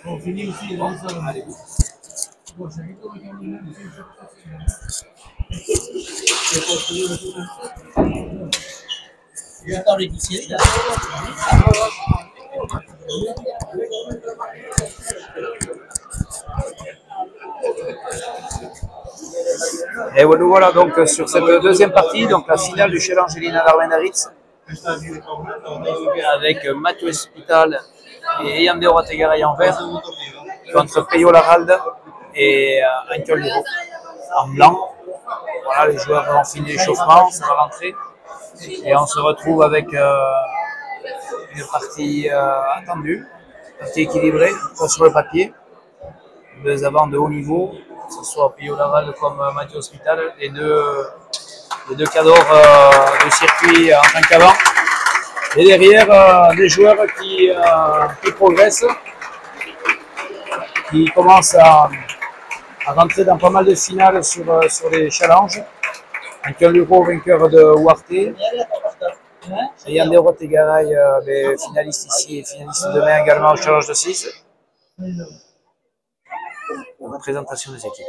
On finit aussi. Allez. Et nous voilà donc sur cette deuxième partie, donc la finale du Challenge Elina Darwin-Daritz, avec Mathieu Hospital et Yandé Roategaray en vert, contre Peyo Laralde et Ankel Luro en blanc. Voilà, les joueurs ont fini l'échauffement, ça va rentrer. Et on se retrouve avec une partie attendue, partie équilibrée, sur le papier. Deux avants de haut niveau, que ce soit Peyo Laralde comme Mathieu Hospital, les deux cadors du circuit en tant qu'avant. Et derrière, des joueurs qui progressent, qui commencent à rentrer dans pas mal de finales sur les challenges. Ankel Luro, vainqueur de Huarte. Et Yandé Roategaray, finaliste ici et finaliste demain également au challenge de 6. La présentation des équipes.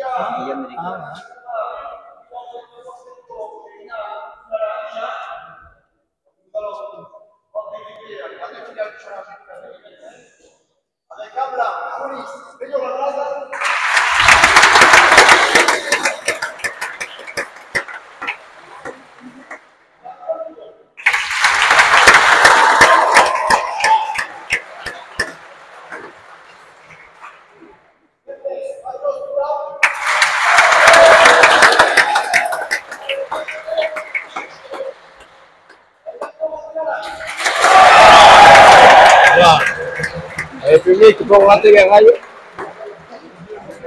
Le public pour Roategaray.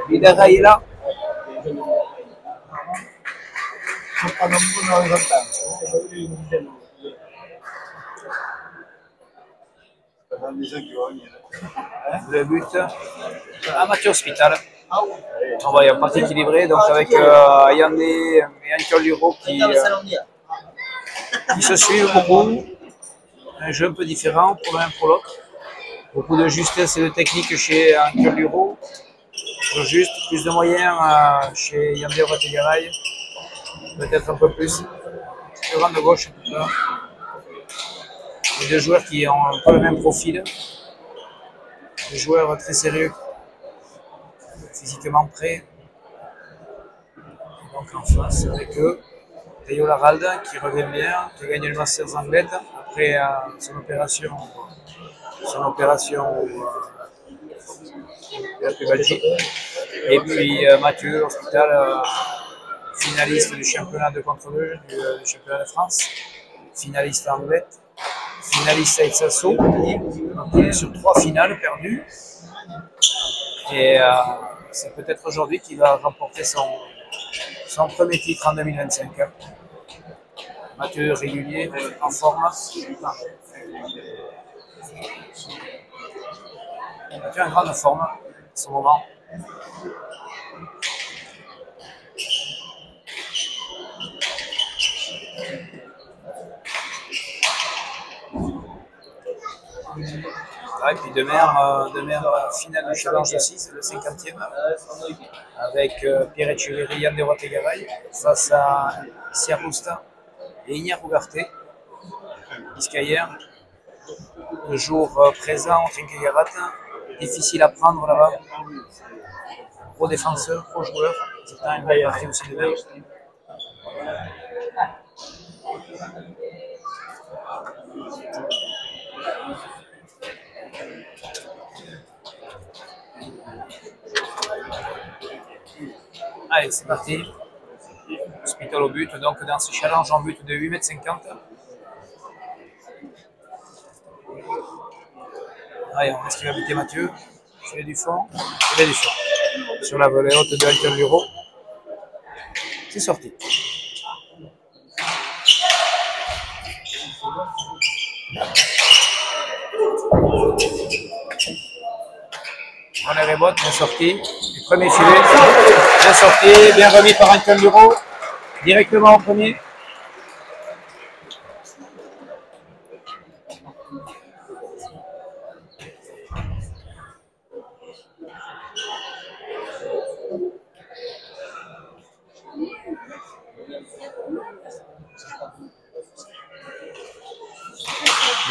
Bidaray est là. Le but à Mathieu Hospital. On va y avoir partie équilibrée, donc avec Yandé et Ankel Luro qui se suivent beaucoup. Un jeu un peu différent pour l'un pour l'autre. Beaucoup de justesse et de technique chez Ankel Luro. Juste plus de moyens chez Yandé Roategaray. Peut-être un peu plus. Devant de gauche en tout cas. Les deux joueurs qui ont un peu le même profil. Des joueurs très sérieux, physiquement prêts. Donc en face avec eux, Peyo Laralde qui revient bien, qui gagne le Masters Anglet après son opération Belgique. Et puis Mathieu Hospital, finaliste du championnat de contre-deux du championnat de France, finaliste Anglet, finaliste à Etsasso, donc il est sur 3 finales perdues. Et c'est peut-être aujourd'hui qu'il va remporter son premier titre en 2025. Mathieu régulier, en forme. Mathieu en grande forme en ce moment. Voilà, et puis demain finale du challenge de 6, le 50e, avec Pierre Echeverry et Yandé Roategaray face à Siarusta et Iñar Ugarte, Biscayen. Toujours présent au Trinquegarat, difficile à prendre là-bas. Pro défenseur, pro joueur, c'est une belle partie aussi de même. Allez, c'est parti. Hospital au but, donc dans ce challenge en but de 8,50 m. Allez, on reste buter Mathieu. Filet du fond. Filet du fond. Sur la volée haute de Antoine Luro. C'est sorti. On est rebote, bien sorti. Le premier filet, bien sorti, bien remis par Antoine Luro. Directement au premier.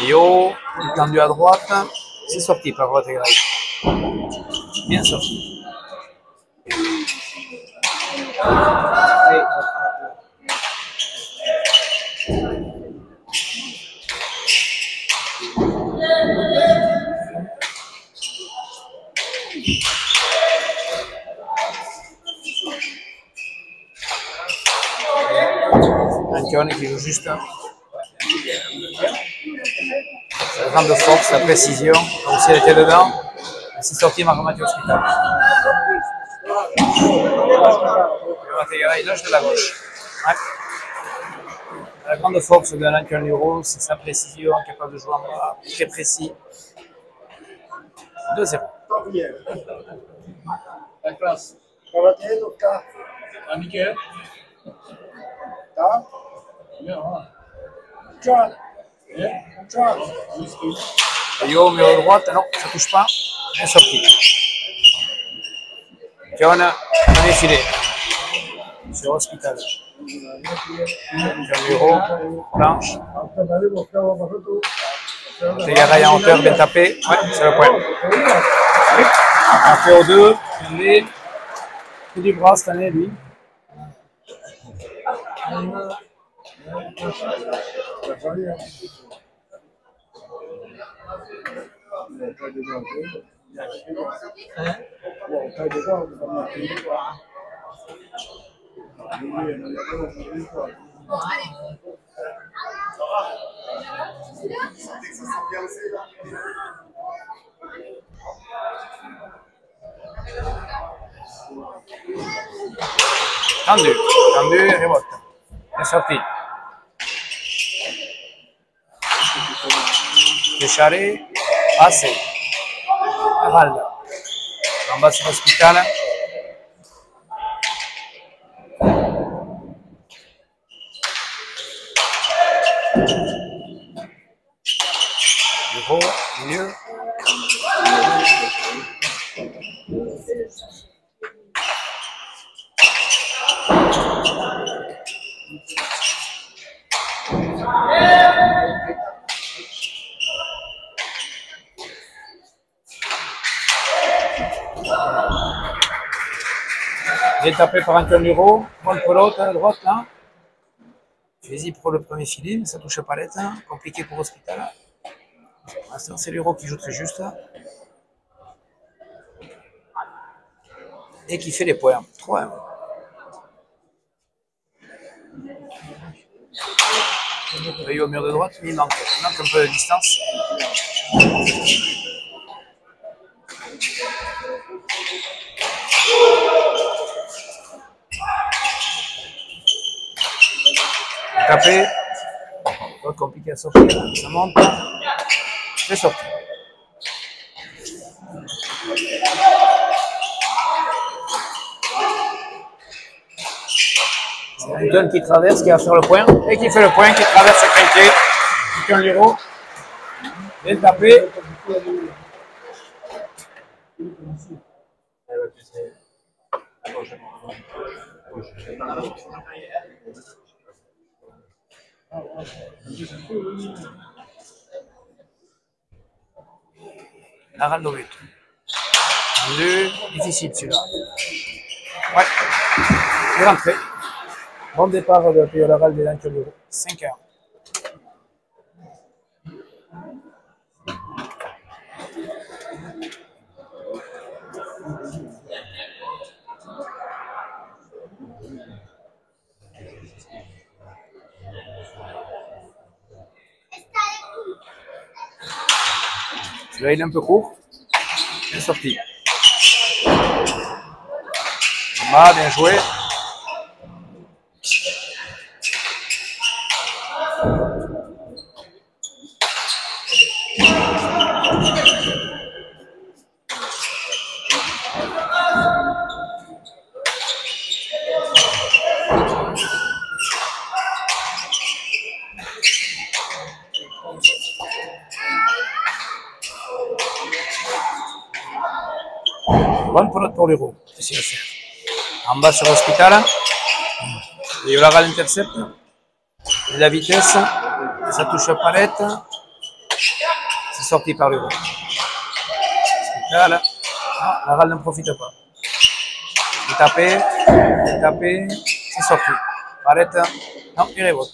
Bio, tendu à droite. C'est sorti par droite et gauche. Bien sorti. Antoine qui joue juste. La grande force, la précision, comme si elle était dedans. C'est sorti Mathieu Hospital. Il lâche de la gauche. Ouais. La grande force de l'Antoine Luro, c'est sa précision, capable de jouer en bas, très précis. 2-0. La classe. Amiche? Yo, mais à droite, non, ça ne touche pas. Bien sorti. John, premier filet. Sur Hospital. John Luro, planche. Tegaraï en hauteur, bien tapé. Ouais, c'est le point. Un peu au 2. Il fait du bras cette année, lui. Tendu, tendu, rebote. C'est sorti. Décharé, passé. Avalde. En bas sur Hospital. Bureau, milieu. Bien tapé par Antoine Luro. Bonne pelote à droite là. Fais-y pour le premier filet, mais ça ne touche pas l'aide. Compliqué pour Hospital. C'est Luro qui joue très juste. Et qui fait les points. 3-1. Au mur de droite, mais il manque un peu de distance. Tapé. Pas compliqué à sortir. Ça monte. C'est sorti. C'est Anton qui traverse, qui va faire le point. Et qui fait le point, qui traverse le quintet. Anton Luro. Bien tapé. Arrête au but. Difficile celui-là. Ouais. Il est rentré. Bon départ de Pio Laval de l'Antoine Luro. 5 heures. Là, il est un peu court. Bien sorti. Bien joué. Bonne pelote pour l'Euro. En bas sur Hospital. Et Yolara l'intercepte. La vitesse. Ça touche la palette. C'est sorti par l'Euro. Hospital. Ah, la râle n'en profite pas. Il est tapé. C'est sorti. Palette. Non, il rebote.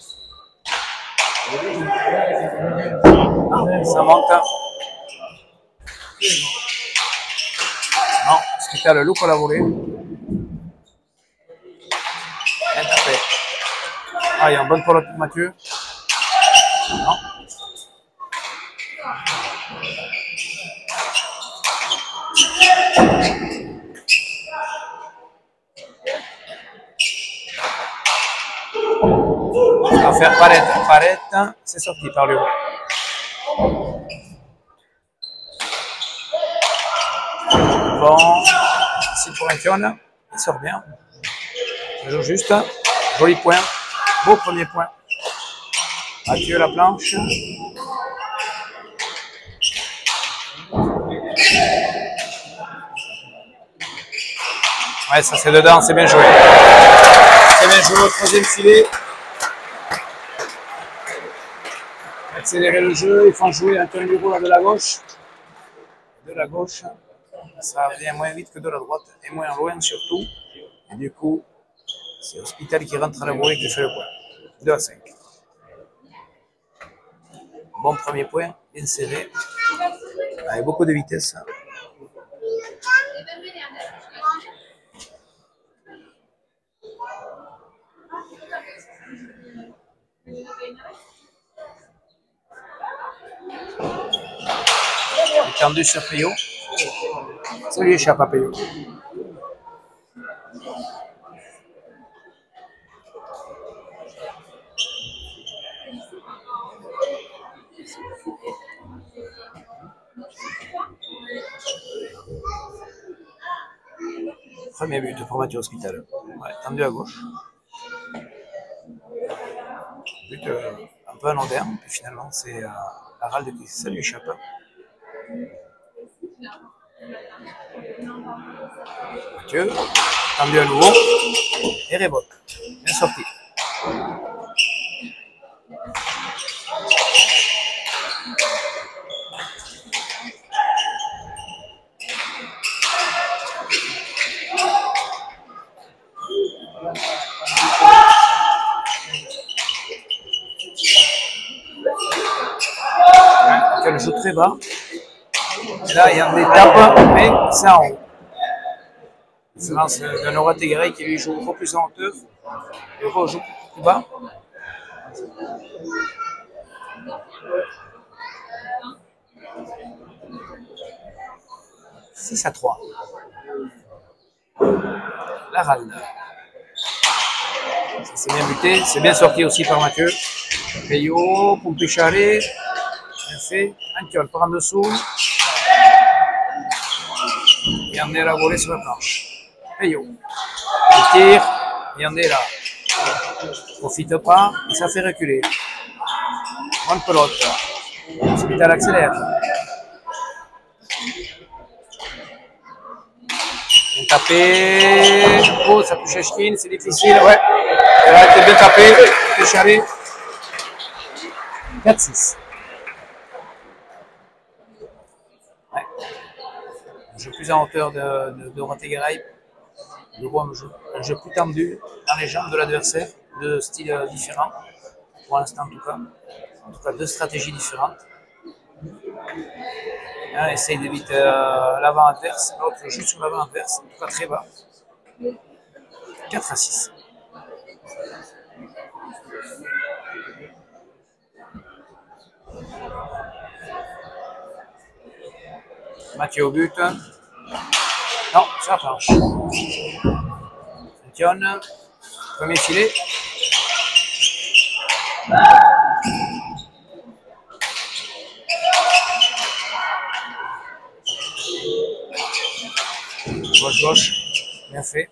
Non, ça monte. Non, Hospital loupe la volée. Bien tapé. Ah, il y a une bonne pelote pour Mathieu. Non. On va faire palette. C'est sorti par le haut. Bon, ici pour Infione, il sort bien. Il joue juste. Joli point. Beau premier point. Mathieu la planche. Ouais, ça c'est dedans, c'est bien joué. C'est bien joué au troisième filet. Accélérer le jeu, il faut jouer un Bureau là de la gauche. De la gauche, ça vient moins vite que de la droite et moins loin surtout. Et du coup, c'est Hospital qui rentre à la volée qui fait le point. 2 à 5. Bon premier point, bien serré, avec beaucoup de vitesse. Tendu sur Payot. Ça lui échappe à Payot. Premier but pour Mathieu Hospital. Ouais, tendu à gauche. But un peu anodin, puis finalement c'est la râle qui ça lui échappe. Mathieu, tendu à nouveau, et rebote. Bien sorti. Elle joue très bas. Là, il y a des tapes, mais c'est en haut. Différence de Nora Tegaray qui lui joue beaucoup plus en hauteur. Et Euro joue plus bas. « 6 à 3. La râle. C'est bien buté, c'est bien sorti aussi par Mathieu. Payot, Pompécharé. Bien fait. Antiol par en dessous. Et on est là volé sur la planche. Payot. Il tire. Et on est là. Profite pas. Et ça fait reculer. Bonne pelote. Hospital accélère. Bien tapé. Oh, ça touche Ashkin, c'est difficile. Ouais. Elle a été bien tapée. Pompécharé. 4-6. Ouais. Un jeu plus en hauteur de Rategaray. Je vois un jeu plus tendu dans les jambes de l'adversaire, de styles différents, pour l'instant en tout cas. En tout cas, deux stratégies différentes. Un essaye d'éviter l'avant adverse, l'autre juste sur l'avant adverse, en tout cas très bas. 4 à 6. Mathieu au but. Non, sur la planche. Antion, premier filet. Gauche, bien fait.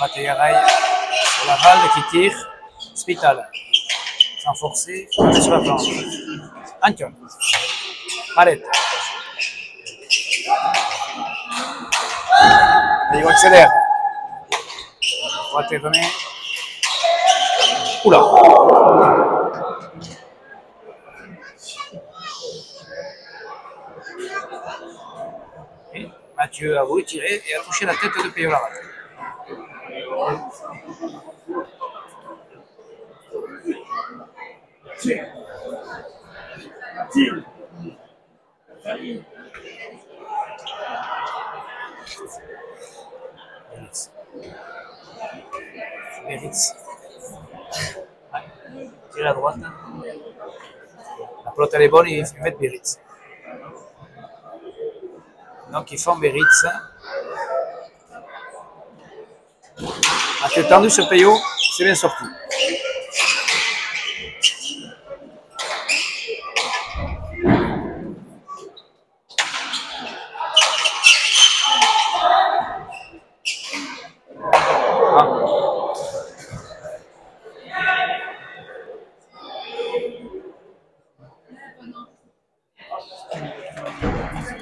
Bategaray sur la balle qui tire. Spital. Sans forcer, sur la planche. Antion. Arrête. Il accélère. Droite erronée. Oula. Et Mathieu a voulu tirer et a touché la tête de Peyo Laval. Beritz. Tire à droite. La pelote elle est bonne, il met Beritz. Donc ils font Beritz. Mathieu tendu sur Peyo, c'est bien sorti.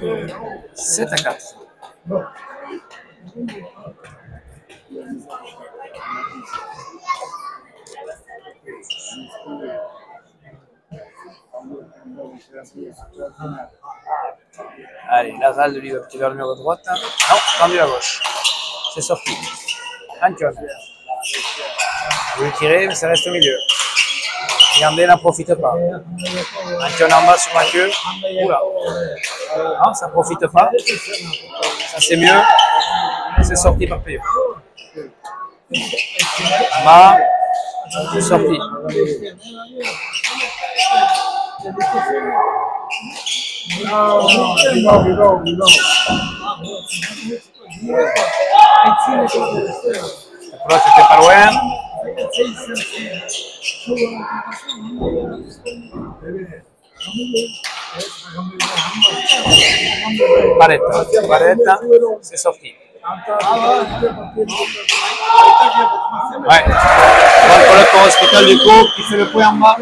« 7-4. Allez, Laval lui va vers le mur de droite. Non, tendu à gauche. C'est sorti. Antion. Il veut tirer, mais ça reste au milieu. Yandé n'en profite pas. Antion en bas sur Mathieu. Oula. Non, ça ne profite pas. Ça c'est mieux. C'est sorti par Peyo. En bas, c'est sorti. La pelote était pas loin. Barrette, c'est sorti. Ouais. Bonne pelote pour Hospital du coup, qui fait le point en bas.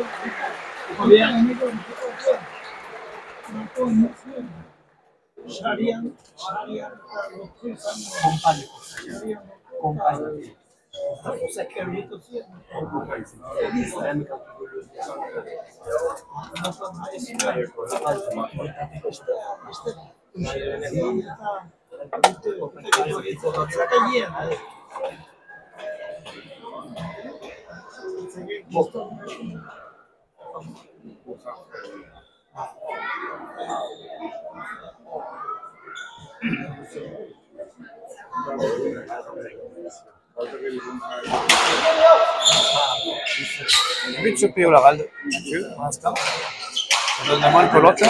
But sur Peyo Laval, Mathieu, pour l'instant. Ça donne moins de pelote.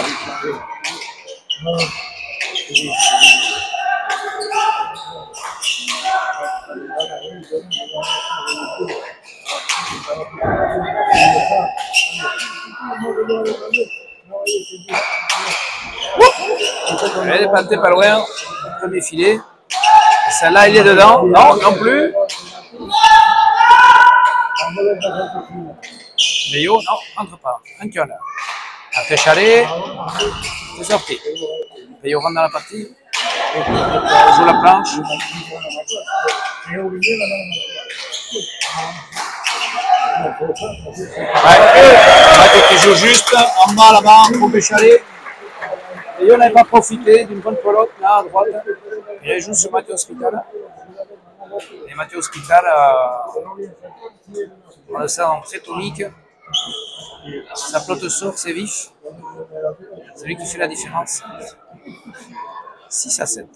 Elle est plantée pas loin. Premier filet. Celle-là, il est dedans. Non, non plus. Peyo, non, rentre pas. Antion. Après Chalet, c'est sorti. Peyo rentre dans la partie. Joue la planche. Ouais, qui joue juste en bas là-bas, pour Chalet. Peyo n'avait pas profité d'une bonne pelote là à droite. Il joue sur Mathieu Hospital. Et Mathieu Hospital, on le sait en très tonique. Sa pelote sort, c'est vif. C'est lui qui fait la différence. 6-7.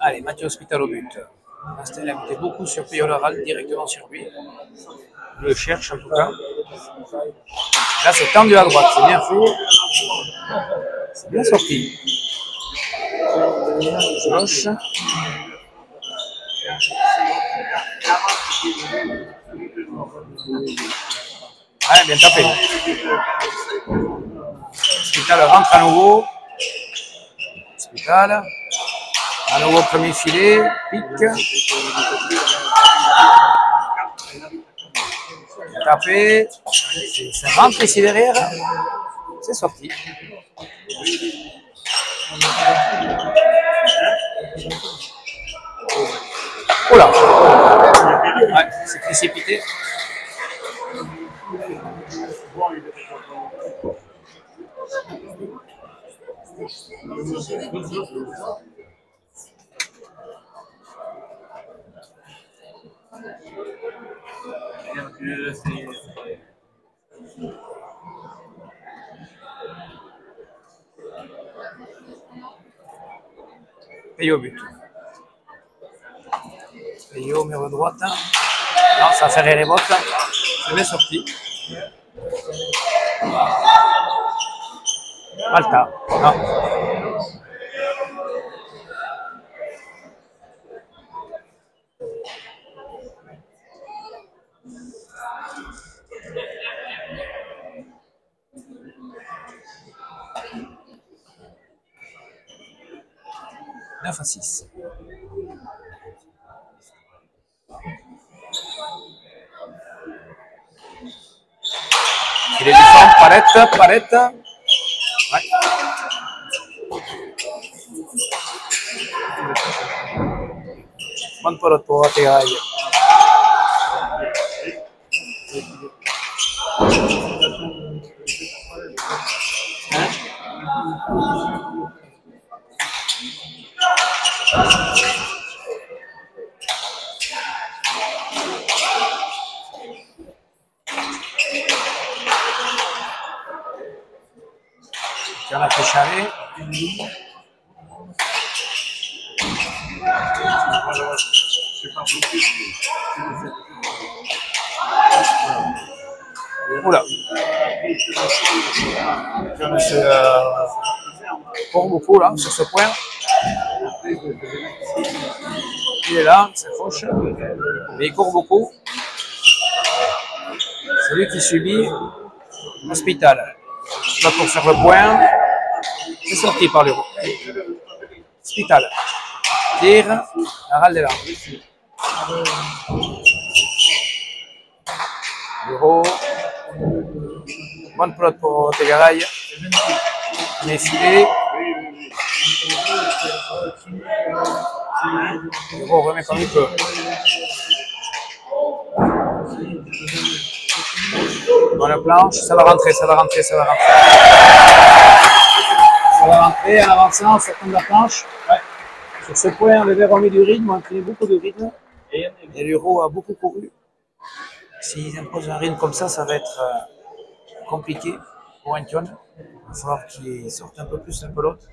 Allez, Mathieu Hospital au but. Astel a mis beaucoup sur Payolaral, directement sur lui. Il le cherche en tout cas. Là, c'est tendu à droite, c'est bien fait. C'est bien sorti. Gauche. Ouais, bien tapé. Hospital rentre à nouveau. Hospital. À nouveau premier filet. Pique. Tapé. Ça rentre ici derrière. C'est sorti. Oh là. Ouais, c'est précipité. Payot au but. Payot, mur de droite. Non, ça fait les bottes. C'est bien sorti. Alta. Non. Neuf à 6. Il est différent, palette. Ouais. Bonne pelote pour Wategaray. On a fait chaler. Oula. C'est pour beaucoup là, sur ce point. Il est là, il s'accroche. Mais il court beaucoup. C'est lui qui subit Hospital. Là pour faire le point. C'est sorti par le haut. Hospital. Tire. Aral de là. Bureau. Bonne pelote pour Wategaray. Mais filé. Bureau remet comme il peut. Bonne planche, ça va rentrer. Ça va rentrer en avançant, ça tombe la planche. Ouais. Sur ce point, on avait remis du rythme, on a créé beaucoup de rythme. Et l'Euro a beaucoup couru. S'ils imposent un rythme comme ça va être compliqué pour Antion. Il va falloir qu'il sorte un peu plus la pelote.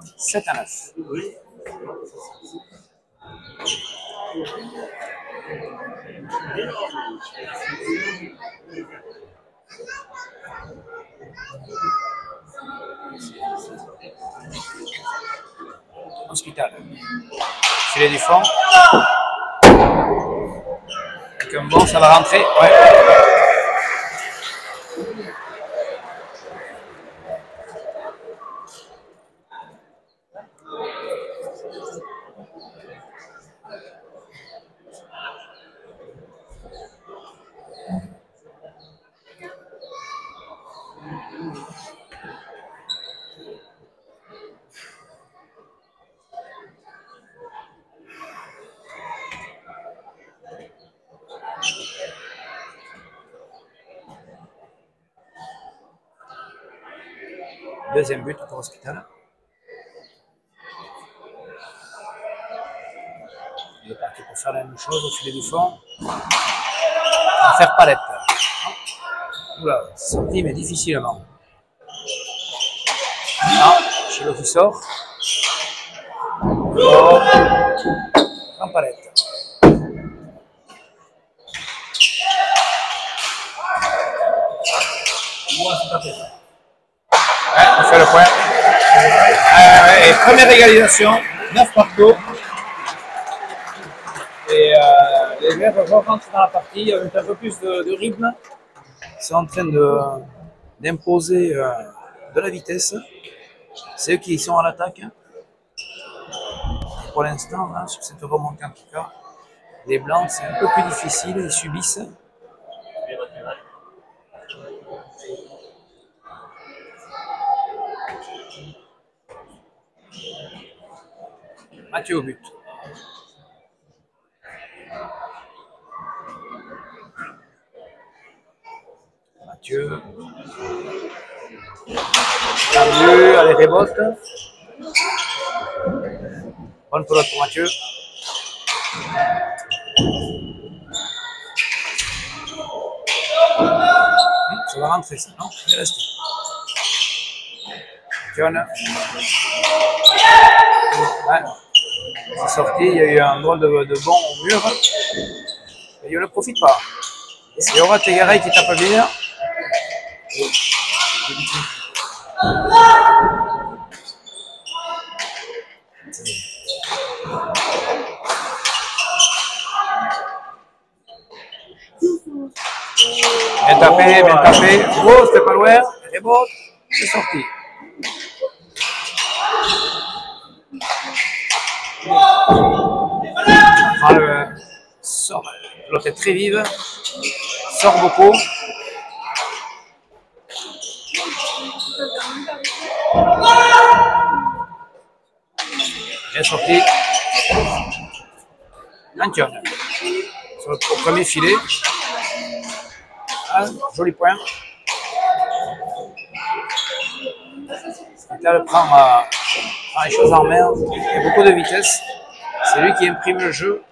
« 7 à 9. Hospital. Filet du fond. Avec un bon, ça va rentrer. Ouais. Deuxième but pour Hospital. Il est parti pour faire la même chose au filet du fond. On va faire palette. Oula, sorti mais difficilement. Ah, Chilo qui sort. Oh, en palette. Ouais, on fait le point. Et première égalisation, 9 partout. Et les Verts rentrent dans la partie avec un peu plus de rythme. Ils sont en train d'imposer de la vitesse. C'est eux qui sont à l'attaque. Pour l'instant, hein, sur cette remontée en tout cas, les Blancs, c'est un peu plus difficile, ils subissent. Mathieu au but. Mathieu. Mathieu, allez, rebote. Bonne pelote pour Mathieu. Ça va rentrer ça, non? Il est resté. John. Ouais. C'est sorti, il y a eu un drôle de bond au mur. Et il ne profite pas. C'est Aura Tegaray qui tape bien. Bien tapé, bien tapé. Oh, c'était pas loin. Rebote, c'est sorti. Sort. L'autre est très vive. Sort beaucoup. Bien sorti. Antion. Sur le premier filet. Ah, joli point. Vital prend les choses en main. Il y a beaucoup de vitesse. C'est lui qui imprime le jeu.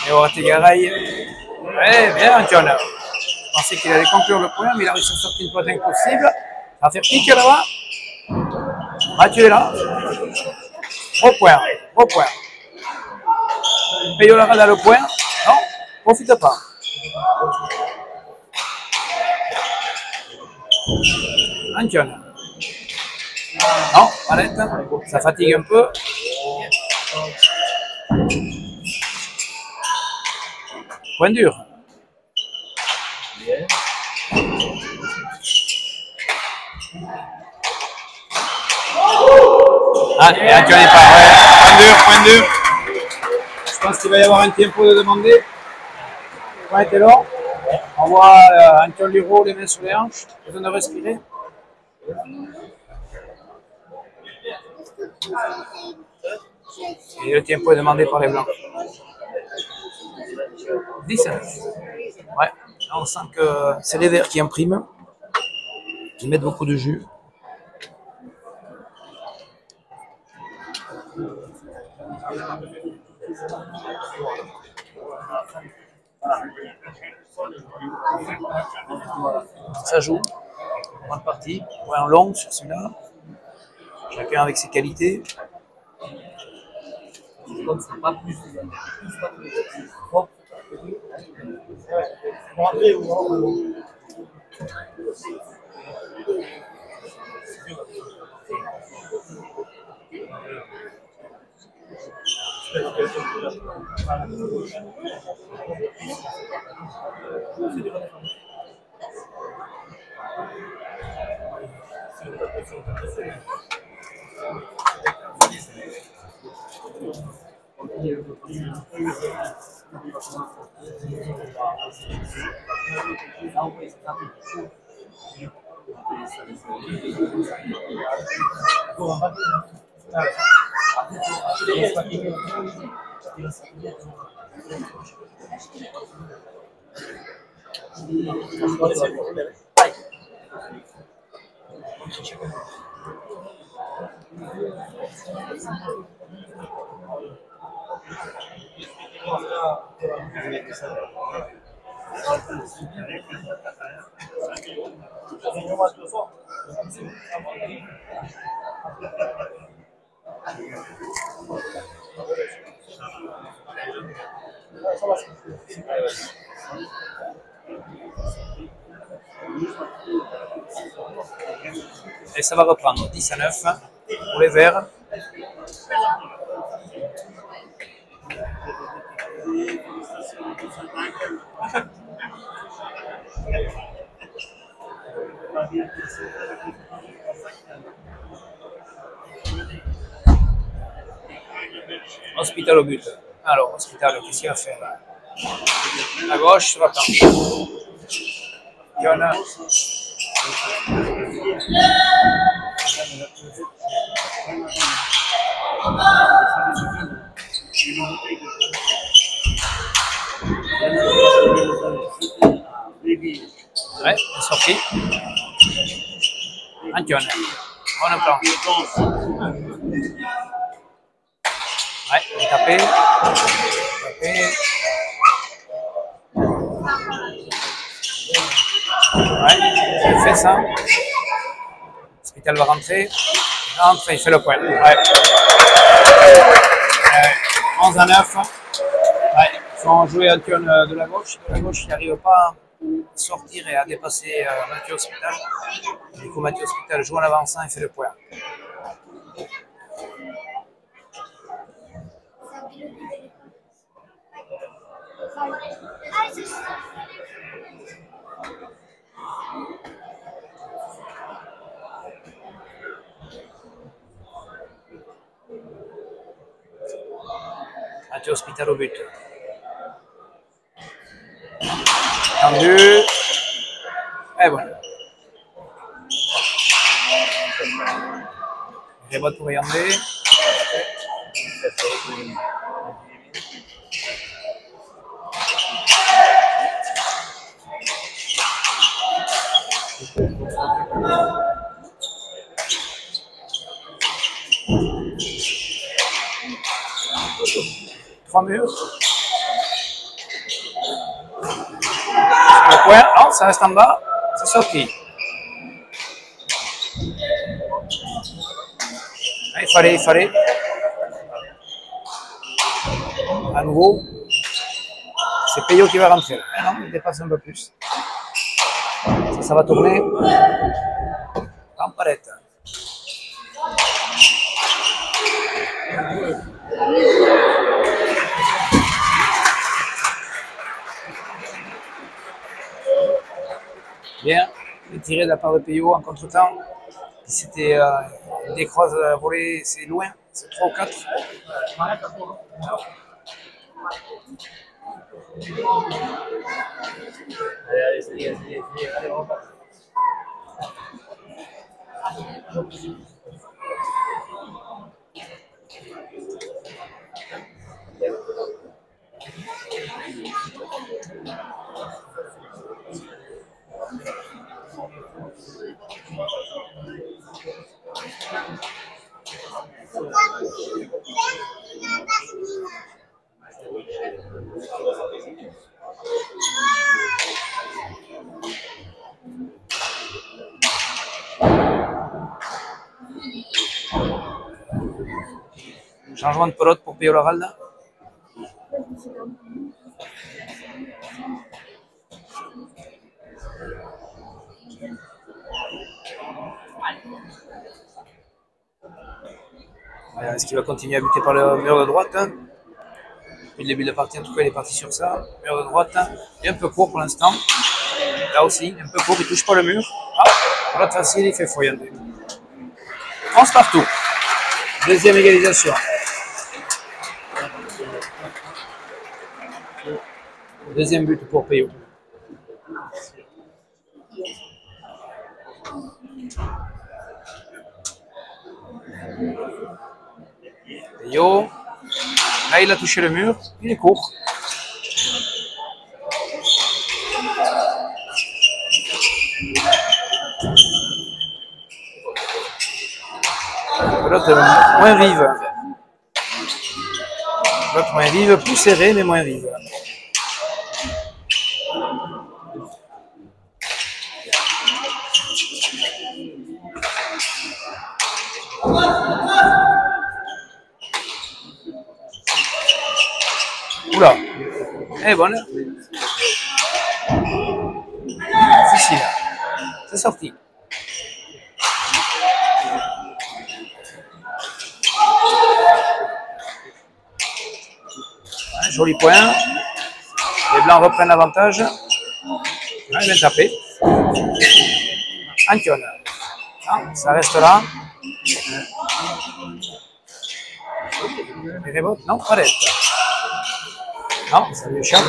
Et Orategaray. Ouais, bien Antion. Je pensais qu'il allait conclure le point, mais il a réussi à sortir une pointe impossible. Ça va faire pique là-bas. Mathieu est là. Au point, au point. Payolara dans le point. Non, profite pas. Antion. Non, Valette. Ça fatigue un peu. Point dur. Ah, et Antion n'est pas. Ouais. Point dur, point dur. Je pense qu'il va y avoir un tempo de demander. Le point était long. On voit Antion Liro les mains sur les hanches. Besoin de respirer. Et le tempo est demandé par les Blancs. 19. Ouais, on sent que c'est les Verts qui impriment, qui mettent beaucoup de jus. Ça joue. Bonne partie. Ouais, en long sur celui-là. Chacun avec ses qualités. Et ça va reprendre 10-9 pour les verts. Hospital au but. Alors, Hospital, qu'est-ce qu'il va faire là? À gauche, sur la planche. Yon. Ouais, c'est sorti. Antion. Bonne planche. Ouais, il est tapé. Ouais, il fait ça. Hospital va rentrer. Il rentre, il fait le point. Ouais. 11-9. Ouais, ils font jouer Antion de la gauche. De la gauche, il n'arrive pas à sortir et à dépasser Mathieu Hospital. Du coup, Mathieu Hospital joue en avançant et fait le point. Mathieu Hospital au but. Tendu. Et voilà. Rebote pour Yandé. Trois murs. Le point, non, ça reste en bas. C'est sorti. Il fallait. À nouveau. C'est Peyo qui va rentrer. Ah non, il dépasse un peu plus. Ça va tourner. En palette. Bien, tiré de la part de Peyo en contre-temps. C'était des croises volées, c'est loin, c'est 3 ou 4. Changement de pelote pour Peyo Laralde. Est-ce qu'il va continuer à buter par le mur de droite? Depuis le début de la partie, en tout cas, il est parti sur ça. Mur de droite, il est un peu court pour l'instant. Là aussi, un peu court, il ne touche pas le mur. Ah, droite facile, il fait foyer. 11 partout. Deuxième égalisation. Deuxième but pour Peyo. Peyo. Là, il a touché le mur. Il est court. L'autre moins vive. L'autre moins vive, plus serrée, mais moins vive. Elle est bonne. Difficile. C'est sorti. Un joli point. Les blancs reprennent l'avantage. Il vient taper. Antion. Non, ça reste là. Il rebote. Non, arrête. Non, ça lui échappe.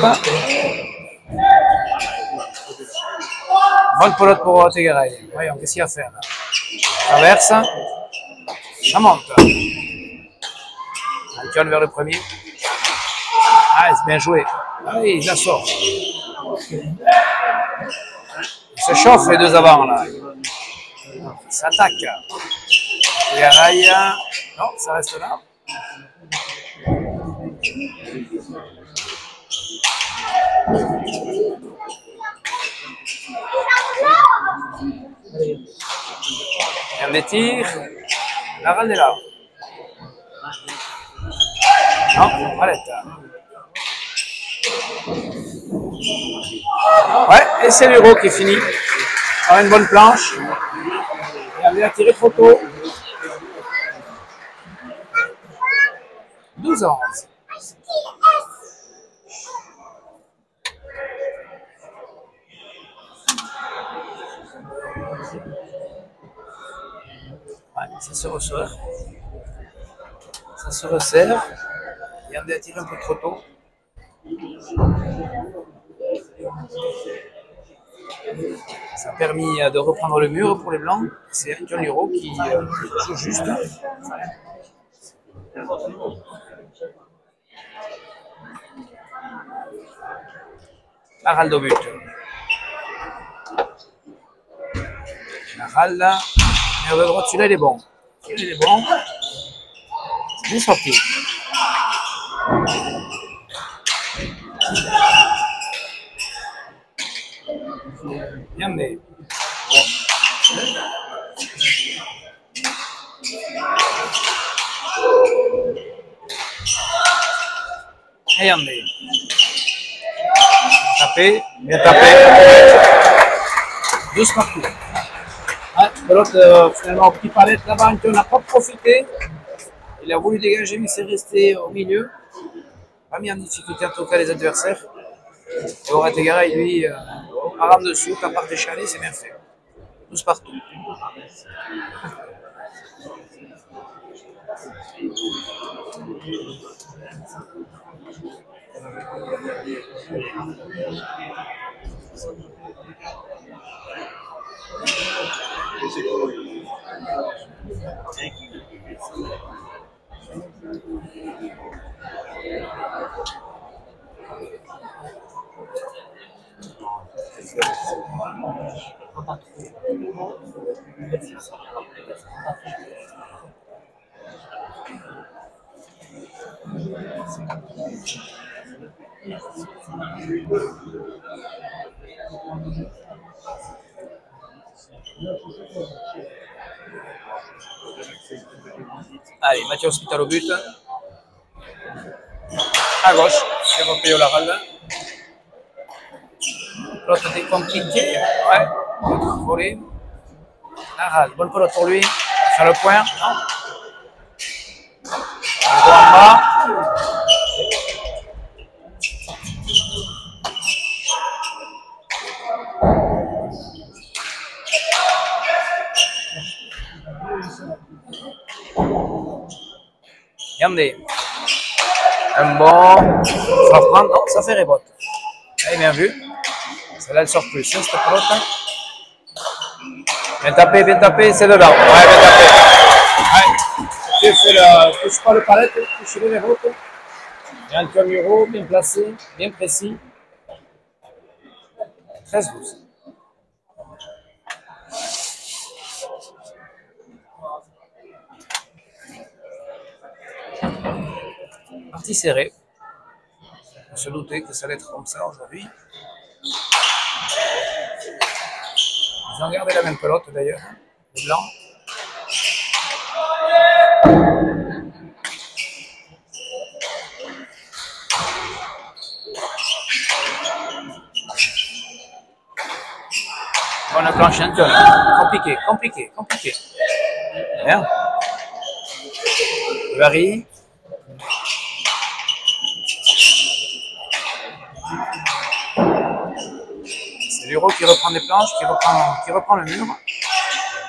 Bonne pelote pour Tegaray. Voyons, qu'est-ce qu'il y a à faire. Traverse. Ça monte. Antion vers le premier. Ah, c'est bien joué. Ah oui, il la sort. Ils se chauffent les deux avant là. Ils s'attaquent. Tegaray. Non, ça reste là. Un des tirs. La râle est là. Non, arrête. Ouais, et c'est l'Euro qui finit par une bonne planche. Il a tiré trop tôt. 12-11. Ouais, ça se ressort. Ça se resserre. Il a tiré un peu trop tôt. Ça a permis de reprendre le mur pour les blancs. C'est Antion Luro qui joue juste. Harald au but. Harald, et de droite, celui-là il est bon. Celui-là il est bon. C'est bien sorti. Bien mais. Et Yandé. Tapé, bien tapé. 12 partout. Ah, l'autre, finalement, petit palette là-bas, on n'a pas profité. Il a voulu dégager, mais c'est resté au milieu. Pas mis en difficulté en tout cas les adversaires. Et Aura Tegaray, lui, en rame dessous, t'as pas déchalé, c'est bien fait. 12 partout. Allez, Mathieu Hospital au but. À gauche, c'est repris au Laral. L'autre était compliqué. Ouais, volé. Laral, bonne pelote pour lui. Faire le point. Non. En bas. Yandé. Un bon. Ça va prendre. Non, ça fait rebote. Allez, bien vu. Celle-là, elle sort plus. Cette pelote. Bien tapé, c'est dedans. Ouais, bien tapé. Ouais. Tu fais le. Touche pas le palette, touche les routes. Et Antoine Muro, bien placé, bien précis. 13-12. Partie serrée. On se doutait que ça allait être comme ça aujourd'hui. Ils ont gardé la même pelote d'ailleurs, les blancs. Bonne planche, Antoine. Compliqué, compliqué, compliqué. Bien. Varie. C'est l'Euro qui reprend des planches, qui reprend le mur.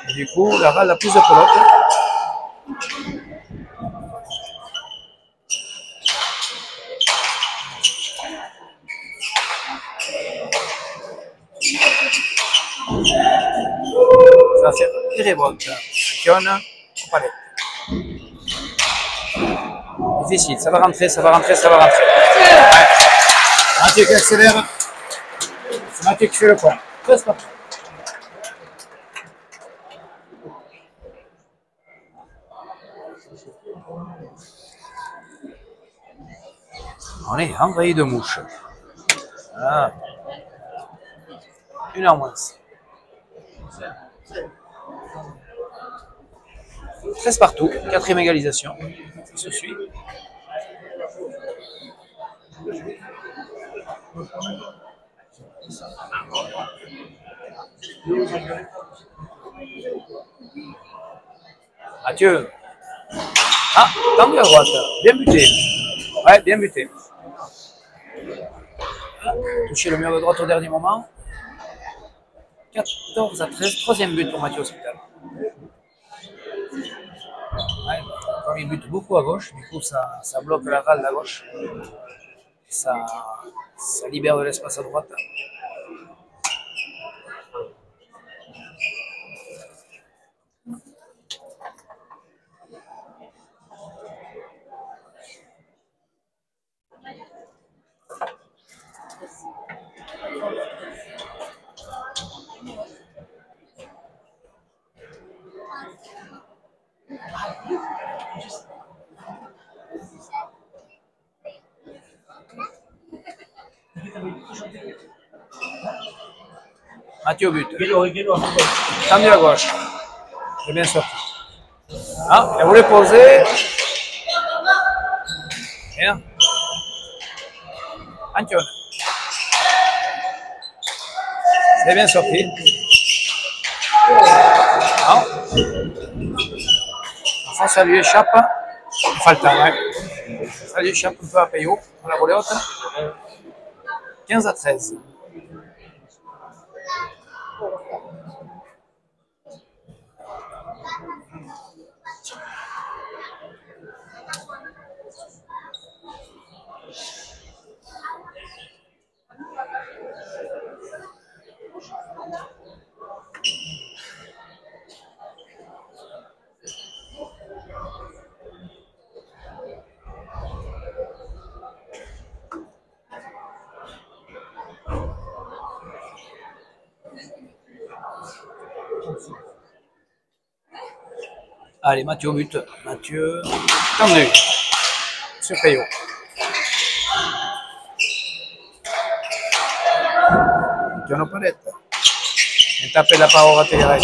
Et du coup, la râle a plus de pelote. Ça va faire une révolte. Antoine, au palette. Difficile, ça va rentrer, ça va rentrer, ça va rentrer. Ouais. Mathieu qui accélère. C'est Mathieu qui fait le point. 13 partout. On est envahi de mouches. Ah. Une en moins. 13 partout, quatrième égalisation. Ça se suit. Mathieu. Ah, tendu à droite. Bien buté. Ouais, bien buté. Touché le mur de droite au dernier moment. 14 à 13, troisième but pour Mathieu Hospital. Ouais, comme il bute beaucoup à gauche, du coup ça bloque la râle à gauche. Ça libère de l'espace à droite. Mathieu but. Tendu à gauche. C'est bien sorti. Ah, il a voulu poser. Bien. Antoine. C'est bien sorti. Non. Enfin, ça lui échappe. Enfin, le temps, ouais. Ça lui échappe un peu à Payot, à la volée haute. 15 à 13. Allez, Mathieu au but. Mathieu. Tendu. Sur Payot. Antoine Palette. Il tape la parole à Télérail.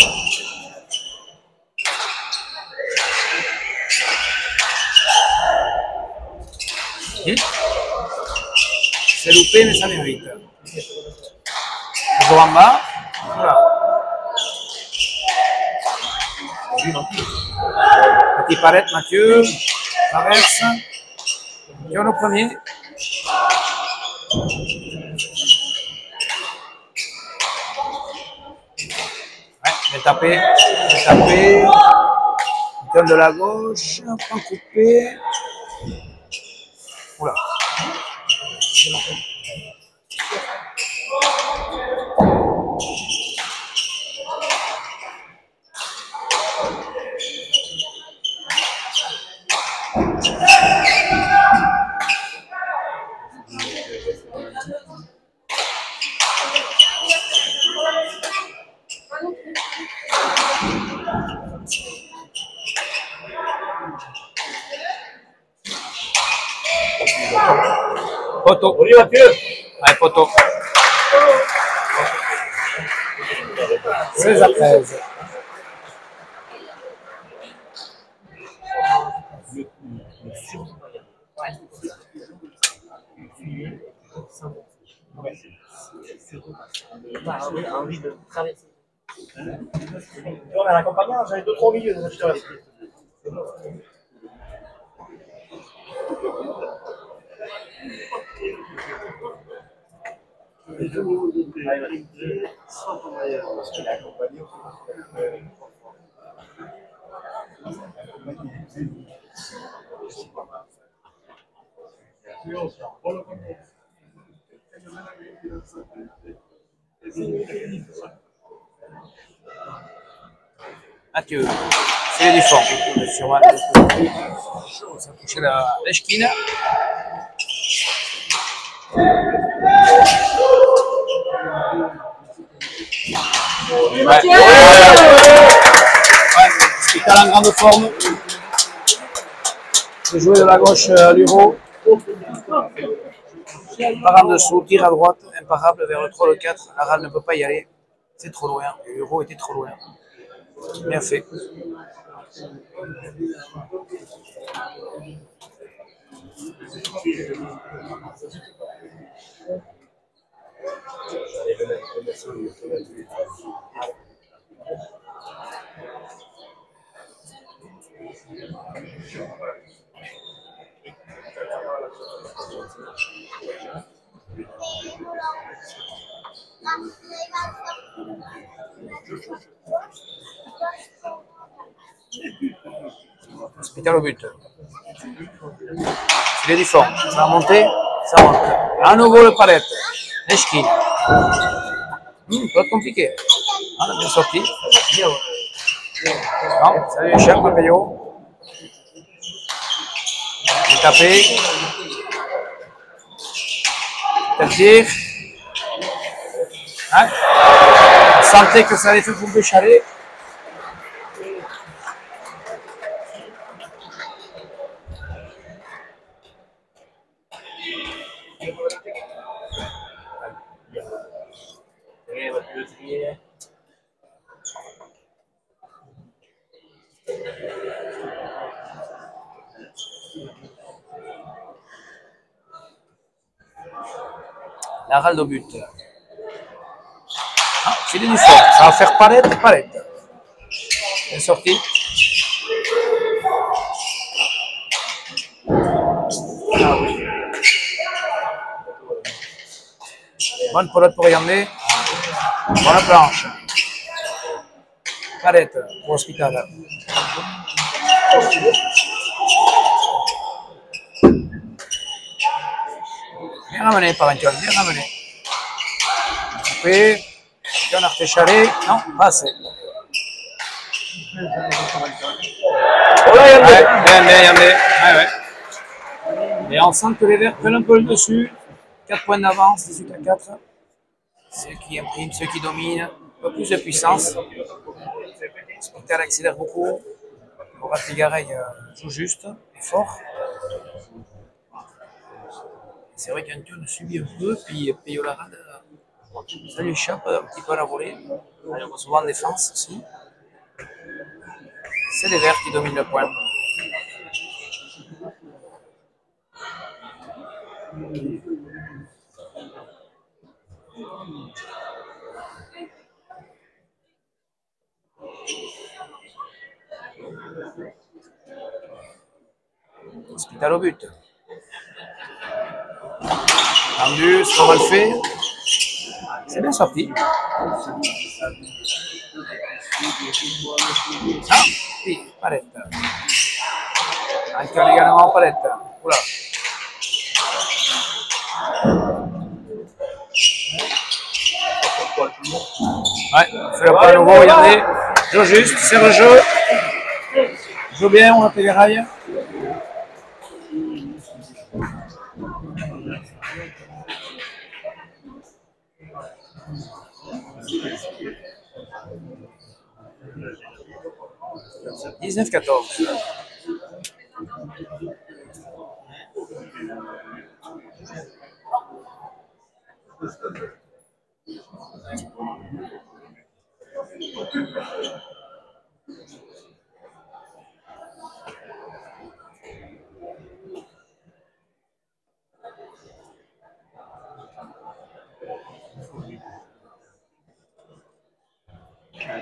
C'est loupé, mais ça mérite. Toujours en bas. Voilà. Petit Palette, Mathieu. Traverse. Antoine au premier. Ouais, il est tapé. Il est tapé. Antoine de la gauche. Point coupé. Oula. Poteau. Allez, Mathieu. Allez, poteau. 16 à 13. Envie de traverser. On a l'accompagnant, j'avais 2-3 au milieu, donc je te reste. Mathieu, c'est du fond. Sur moi. Ça a touché l'esquine. Ouais. Hospital en grande forme. Je jouer de la gauche Luro. Par en dessous, tir à droite, imparable vers le 3 le 4. Laral ne peut pas y aller. C'est trop loin. Luro était trop loin. Bien fait. Hospital au but. Il est du fond. Ça va monter. Ça monte. À nouveau le palette. L'esquine. Peut être compliqué. On a bien sorti. Non, ça lui échappe à Payot. Il est tapé. Quel tir. Hein? On sentait que ça allait faire pour Béchalet. Laral au but. Ah, filet du fond. Ça va faire palette. Bien sorti. Bonne pelote pour Yandé. Bonne planche. Palette pour Hospital. Bien ramené par Antoine, bien ramené. Coupé. On a refait Chalet. Non, pas assez. Bien, Yandé. Ouais. Et on sent que les Verts prennent un peu le dessus. 4 points d'avance, 18 à 4. Ceux qui impriment, ceux qui dominent. Un peu plus de puissance. Hospital accélère beaucoup. Morat Ligareil joue juste et fort. C'est vrai qu'Antoine subit un peu, puis Payot Larade, ça lui échappe un petit peu à la volée. Il va souvent en défense aussi. C'est les Verts qui dominent le point. Hospital au but. Tendu, c'est pas mal fait. C'est bien sorti. Ah, oui, palette. Antoine également palette. Oula. Ouais, on fait le pas à nouveau, regardez. Joue juste, c'est le jeu. Joue bien, on a fait les rails. « 19-14.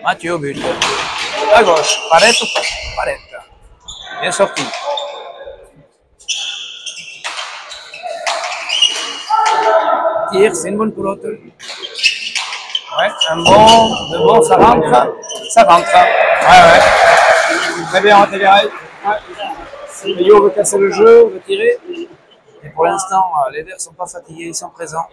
Mathieu au but. À gauche, Parette ou pas? Parette. Bien sorti. Tire, c'est une bonne pelote. Ouais, de bon, ça rentre. Ça rentre. Ouais, ouais. Très bien, ouais. Yo veut casser le jeu, veut tirer. Et pour l'instant, les Verts ne sont pas fatigués, ils sont présents.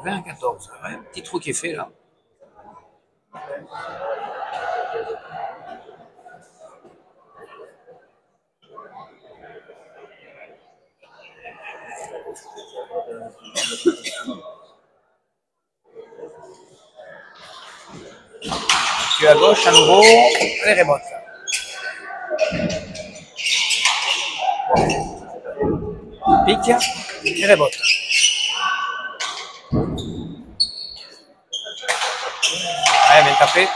« 20-14, ouais, petit trou qui est fait là. Tu es à gauche à nouveau, les rebotes. Pique et rebote. Allez, bien tapé.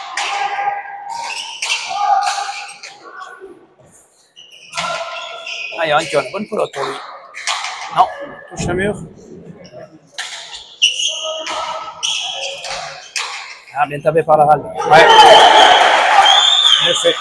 Ah, il y a Antoine, bonne pelote pour lui. Non, touche le mur. Ah, bien tapé par la halle. Ouais. Bien fait.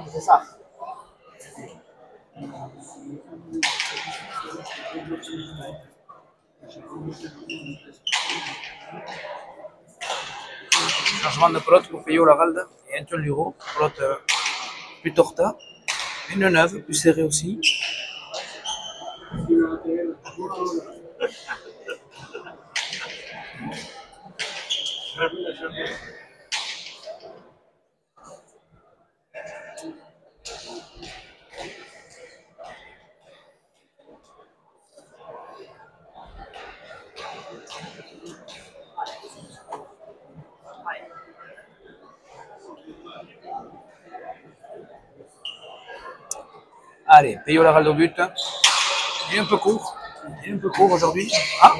C'est ça. Changement de pelote pour Payot Laralde et Antoine Luro. Pelote plus torta. Une neuve, plus serrée aussi. Allez, Payot Laralde au but. Il est un peu court. Il est un peu court aujourd'hui. Ah,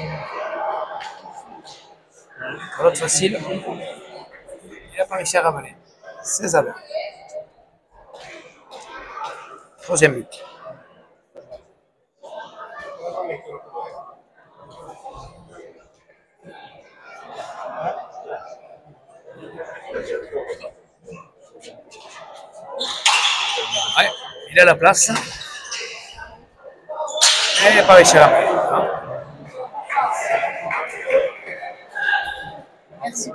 pelote facile. Il n'a pas réussi à ramener. 16 à 20. Troisième but. Ouais, il a la place. Et il n'a pas réussi à ramener. Merci.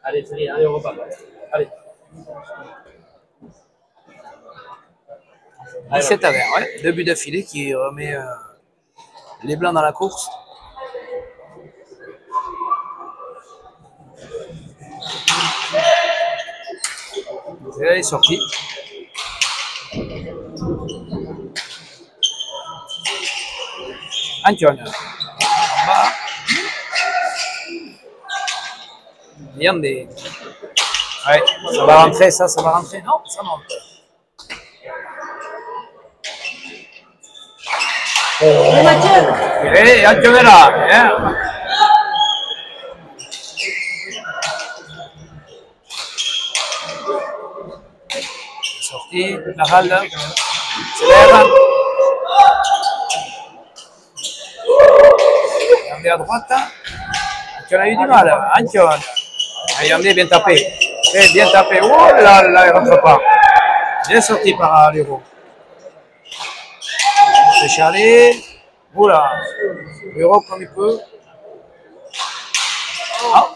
Allez, c'est allez, on repart. Allez. 17 à 20, ouais. 2 buts d'affilée qui remet les Blancs dans la course. Et là, il est sorti. Antoine. En bas. Yandé. Ouais, ça va rentrer, ça va rentrer. Non, ça monte. Et Antoine est là. Hein. Sorti, la halle. Accélère. Yandé à droite. Antoine a eu du mal. Antoine. Yandé bien tapé. Bien tapé. Oh là là, il ne rentre pas. Bien sorti par Luro. C'est Charlie. Oula. Luro comme il peut. Ah.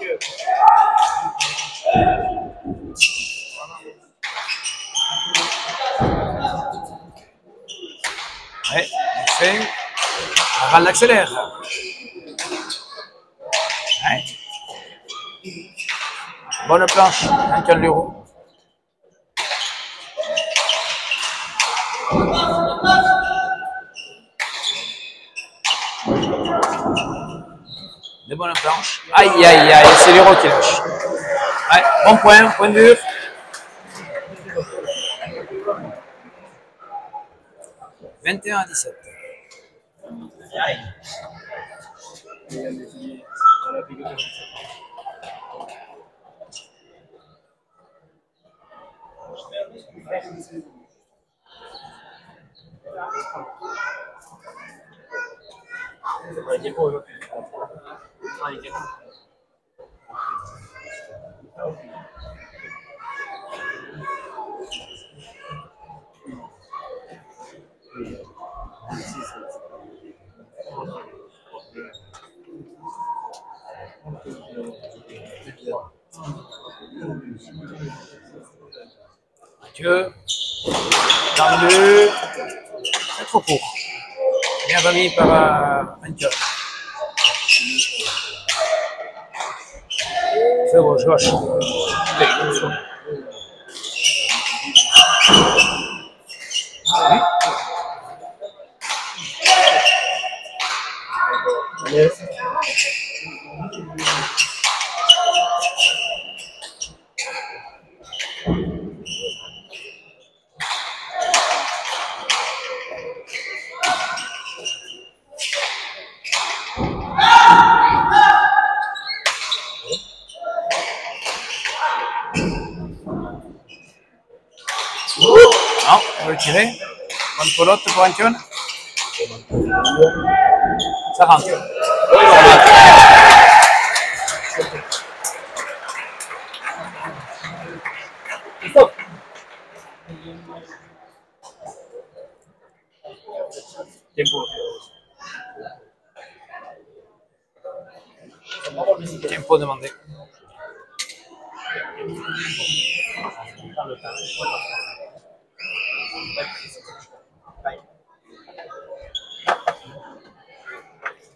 Ouais, on fait. La balle accélère. Ouais. Bonne planche, Michael Leroux. Des bonnes planches. Aïe, aïe, aïe, c'est Leroux qui lâche. Ouais, bon point, point dur. 21-17. Mathieu, tendu, c'est trop court. Bien remis par Mathieu. C'est bon, je lâche. Non, on va tirer. Bonne pelote pour Antion. Ça rentre. Stop. Tempo demandé.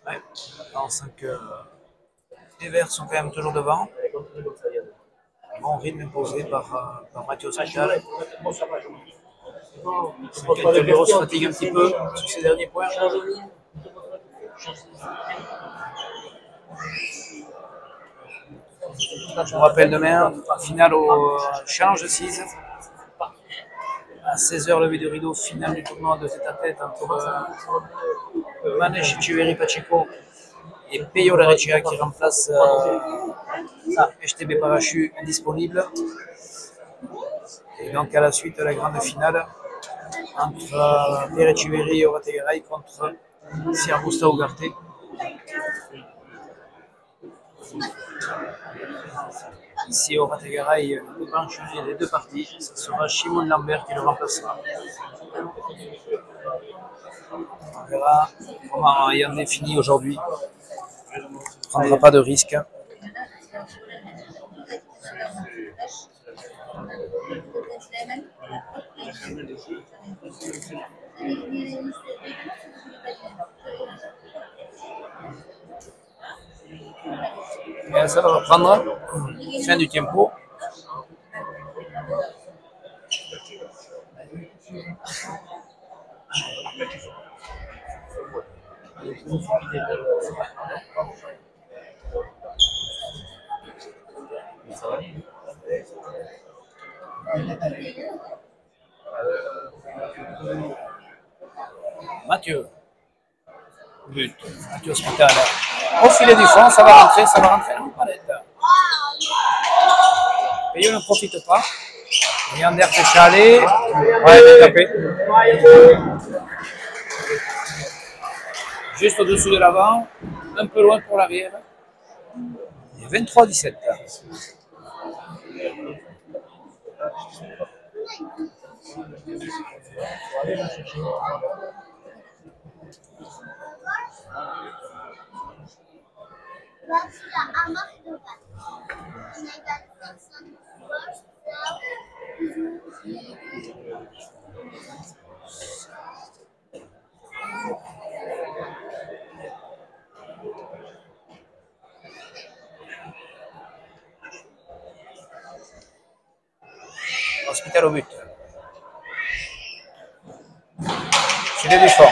Ouais, on sent que les Verts sont quand même toujours devant. Bon rythme imposé par Mathieu Hospital. Michael Leroux se fatigue un petit peu sur ses derniers points. Je vous rappelle demain, finale au Challenge 6. À 16h, levé du rideau, finale du tournoi de tête à tête entre Manesh Echeverry Pacheco et Peyo Larechea qui remplace HTB Parachu indisponible. Et donc à la suite, la grande finale entre Pierre Echeverry et Orategaray contre Sierbusta Ugarte. Ici, Orategaray ne peut pas en changer les deux parties. Ce sera Shimon Lambert qui le remplacera. On verra comment Yandé finit aujourd'hui. Il ne prendra pas de risque. Et ça va reprendre. Fin du tempo. Mathieu. But. Mathieu Hospital. Au filet du fond, ça va rentrer en palette. Peyo ne profite pas. Yander fait chaler. Ouais, il est tapé. Juste au-dessous de l'avant, un peu loin pour l'arrière. 23-17. Hospital au but. Filet du fond.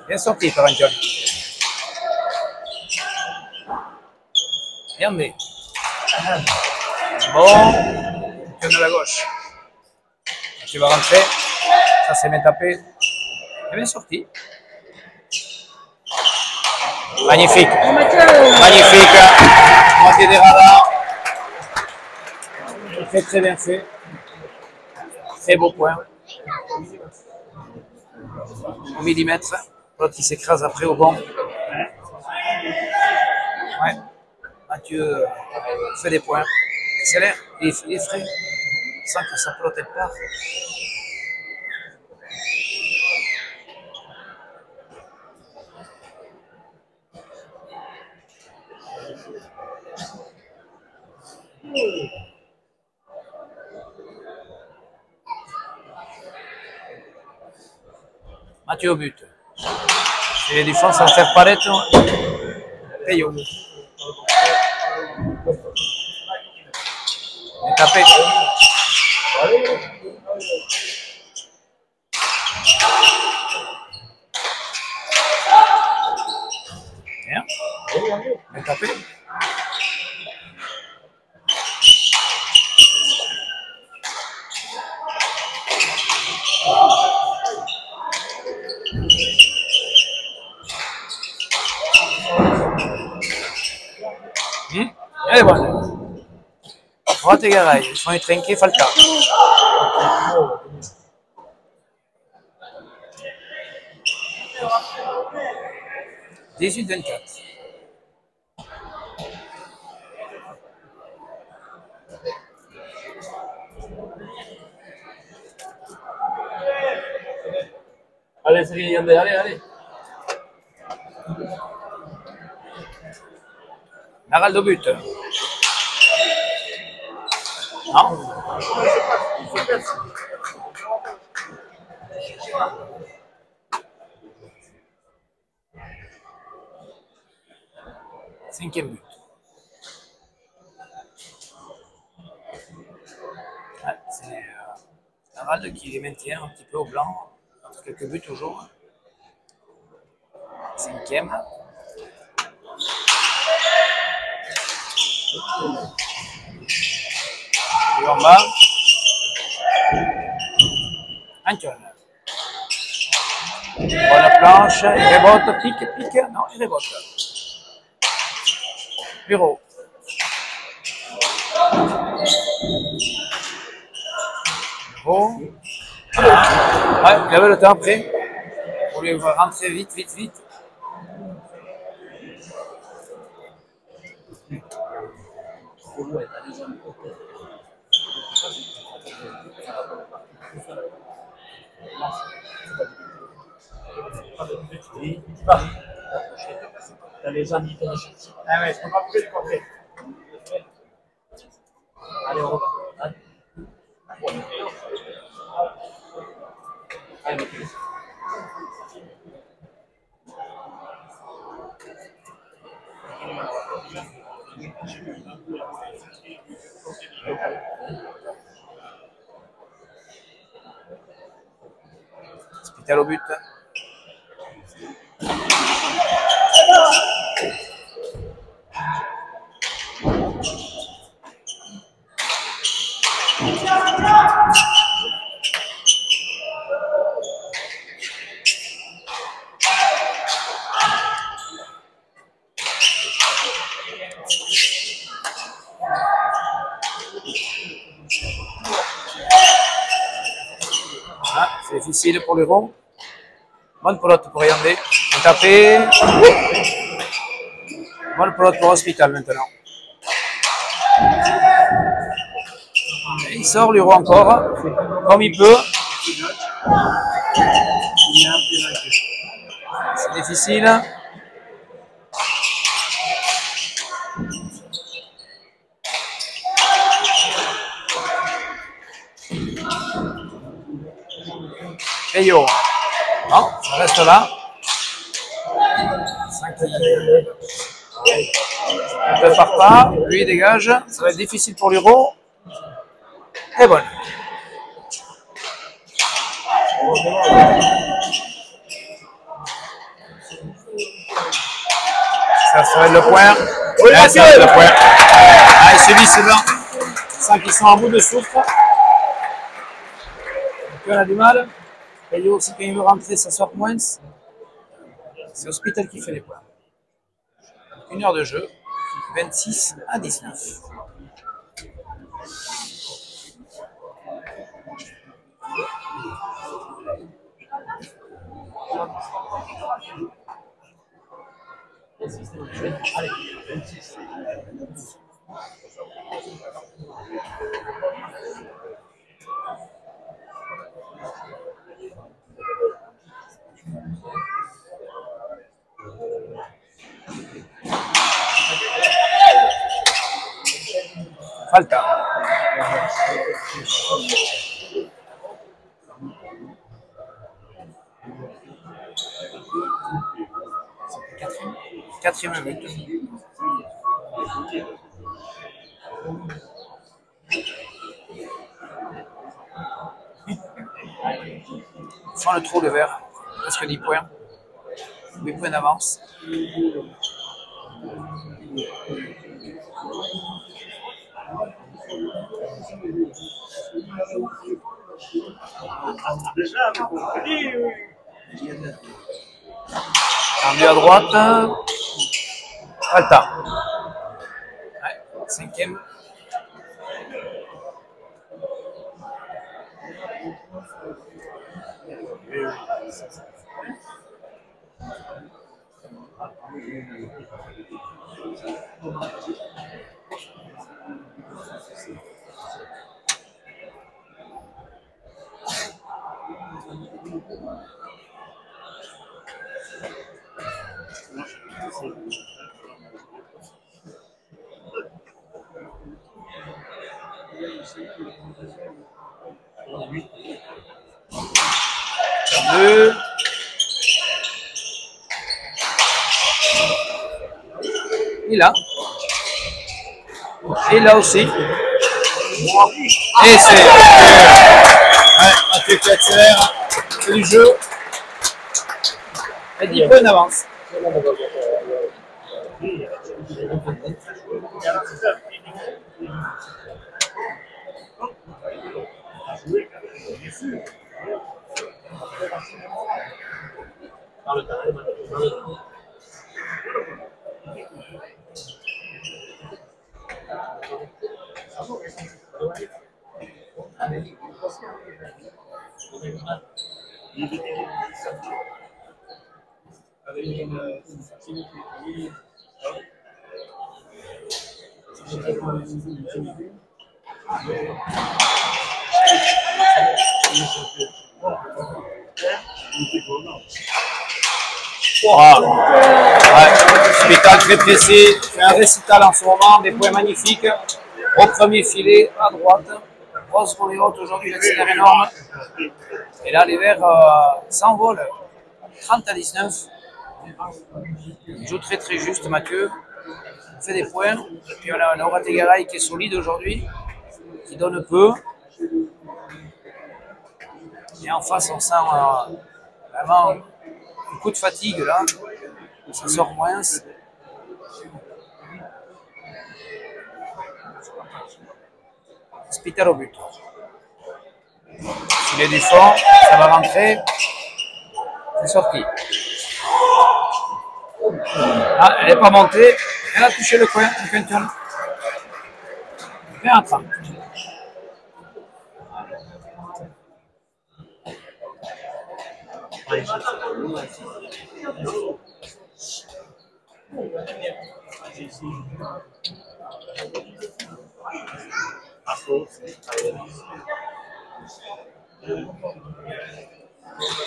Bien sorti par Angioli. Yandé. Bon. Pion de la gauche. Tu vas rentrer. Ça c'est bien tapé. Et bien sorti. Magnifique. Magnifique. Moitié des radars. Très bien fait. Très beau point. Au millimètre. L'autre qui s'écrase après au bon. Ouais. Mathieu fait des points. Accélère. Il est frais. Sans que sa pelote part. Mathieu au but. Et les défenses à faire paraître. Peyo. Et tapé. Bien. Et tapé. Elle est bonne. Droite et Garay. Ils font les trinquer Falca. « 18-24. Allez, c'est Yandé, allez. Narald au but. Non. Cinquième but. Ouais, c'est Narald qui les maintient un petit peu au blanc, entre quelques buts toujours. Cinquième. Et en bas. Angioli. Bonne planche, il rebote, pique, non, il rebote. Bureau. Bureau. Ouais, il avait le temps après. Pour lui rentrer vite. Trop loin, t'as les jambes côté. T'as les jambes hyper chutes. Ah ouais, je peux pas bouger du côté. Allez, on repart. Allez, Mathieu. Hospital au but. Ah, c'est difficile pour le rond. Bonne pelote pour Yandé. Tapé. Bonne pelote pour Hospital maintenant. Et il sort l'Euro encore, comme il peut. C'est difficile. Peyo. Non, ça reste là. 5 ne part pas. Lui, il dégage. Ça va être difficile pour l'Euro. Elle est bonne. Ça serait le point. Oui, Là, ça va être le point. Allez, c'est vite, c'est bien. Ça qui sont à bout de souffle. On a du mal. Caillou aussi, quand il veut rentrer, ça sort moins. C'est Hospital qui fait les points. 1 heure de jeu. 26-19. Falta. Quatrième but. Sans le trou de verre. Presque 10 points. 8 points d'avance. Tendu à droite. Falta. Ouais, 5e. Deux. Et là. Et là aussi. Et c'est. Ouais, Mathieu qui accélère. C'est du jeu. Et 10 points d'avance. Wow. Ouais. Hospital très précis, fait un récital en ce moment, des points magnifiques. Au premier filet, à droite. Rose pour les hautes, aujourd'hui l'accélère énorme. Et là, les verts s'envolent. 30-19. Il joue très très juste, Mathieu. Il fait des points. Et puis on a Laura Tegaray qui est solide aujourd'hui, qui donne peu. Et en face, on sent vraiment un coup de fatigue là. Ça sort moins. Hospital au but. Il est du fond, ça va rentrer. C'est sorti. Ah, elle n'est pas montée. Elle a touché le coin, le quinton. 20-30.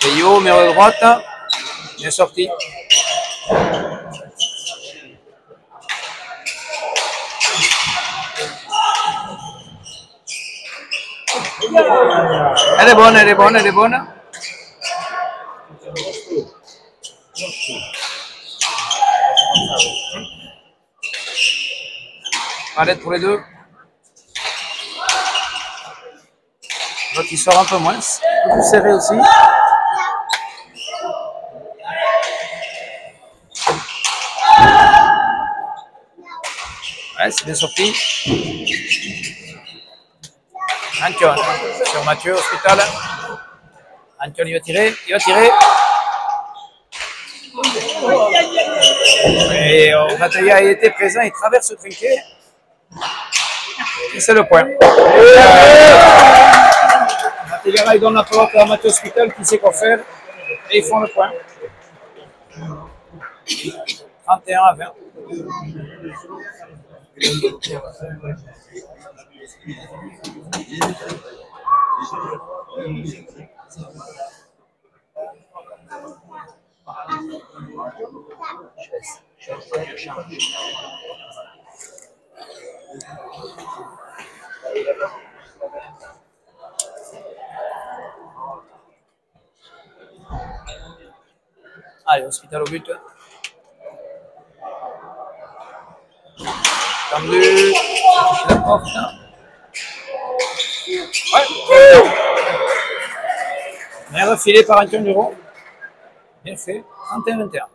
Peyo, mur de droite. Bien sorti. Elle est bonne, elle est bonne, elle est bonne. Arrête pour les deux. L'autre il sort un peu moins, un peu plus serré aussi. Ouais, c'est bien sorti. Antion sur Mathieu Hospital. Antion il va tirer, Et Mathieu était présent, il traverse le trinquet. Et c'est le point. Mathieu il donne la pelote à Mathieu Hospital qui sait quoi faire. Et ils font le point. 31-20. Allez, Hospital au but. Tendu. La porte. Ouais. Bien refilé par Antoine Duron. Bien fait. 31-21.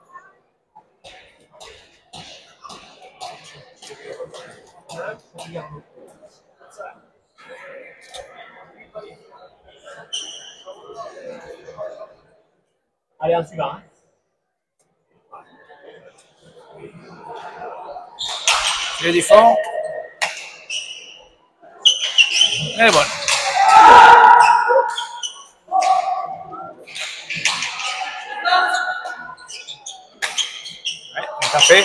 Allez, un suivant. Hein. Il est fort. Et voilà. Ouais, on t'a fait.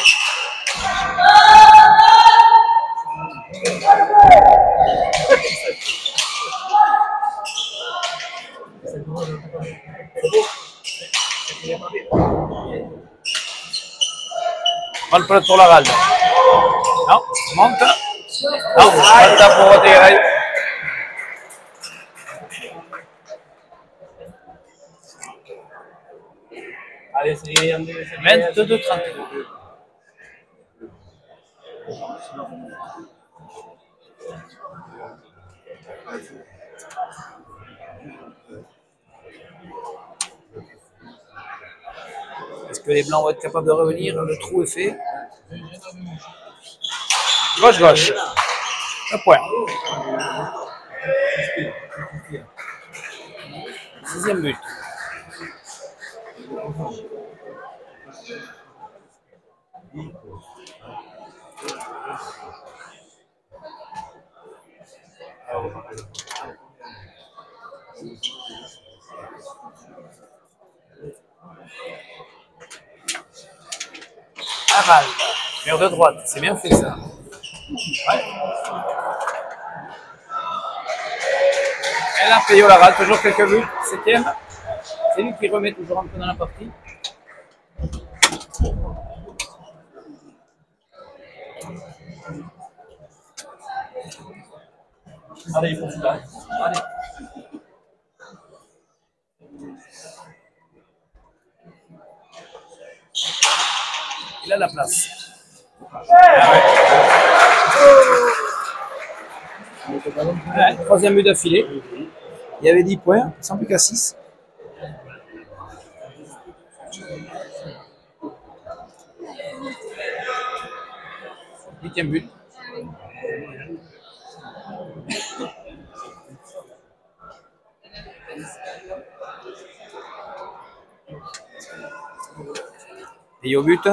Mal près pour la Galde. Non, monte. Non, falta pour Otegray. Allez, c'est 22-30. Est-ce que les Blancs vont être capables de revenir? Le trou est fait. Gauche. Un point. 6e but. Aral, mur de droite, c'est bien fait ça. Ouais. Et là, Peyo Laral, toujours quelques buts, 7e. C'est lui qui remet toujours un peu dans la partie. Allez, il faut se battre. Allez. Il a la place. Ouais, 3e but d'affilée. Il y avait 10 points, sans plus qu'à 6. Huitième but. Et au but,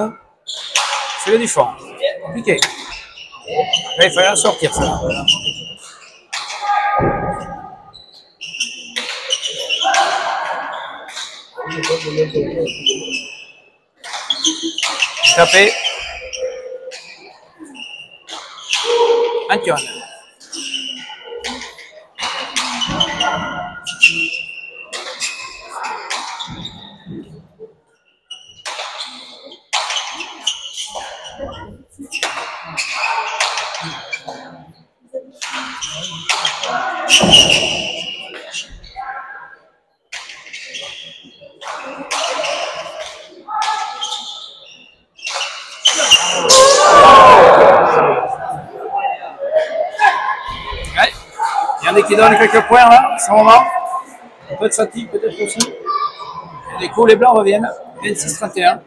c'est le du fond. Compliqué. Mais il fallait en sortir ça. Tapé. Antion. qui donne quelques points là, à ce moment. Un peu de fatigue peut-être aussi. Et du coup, les blancs reviennent. 26-31.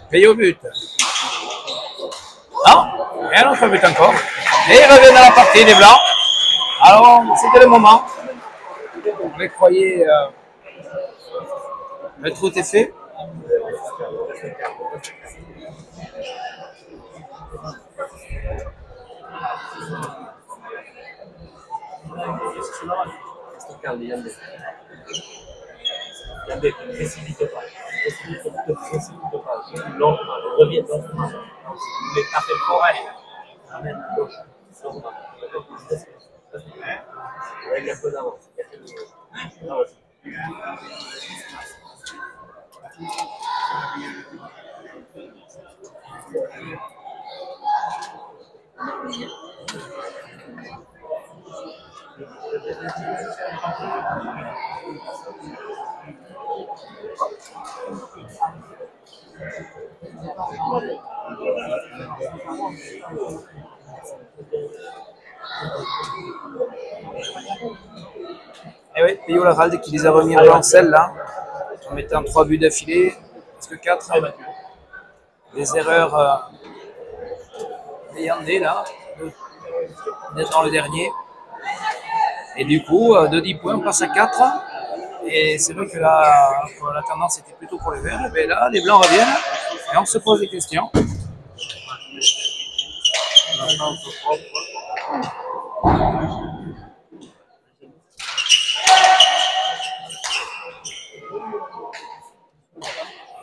Payé au but. Non, et un autre but encore. Et ils reviennent dans la partie, les blancs. Alors, c'était le moment. On les croyait. Le trou est fait. Yandé, précipite pas. Précipite pas. Lentement, reviens lentement. Mais t'as fait forêt. Amène à gauche. Lentement. Avec un peu d'avance. Là aussi. Et oui, Payot Laralde qui les a remis en lancelle là, en mettant 3 buts d'affilée, presque 4. Les erreurs des Yandé là, dans le dernier. Et du coup, de 10 points, on passe à 4. Et c'est vrai que là, la tendance était plutôt pour les verts. Mais là, les blancs reviennent et on se pose des questions.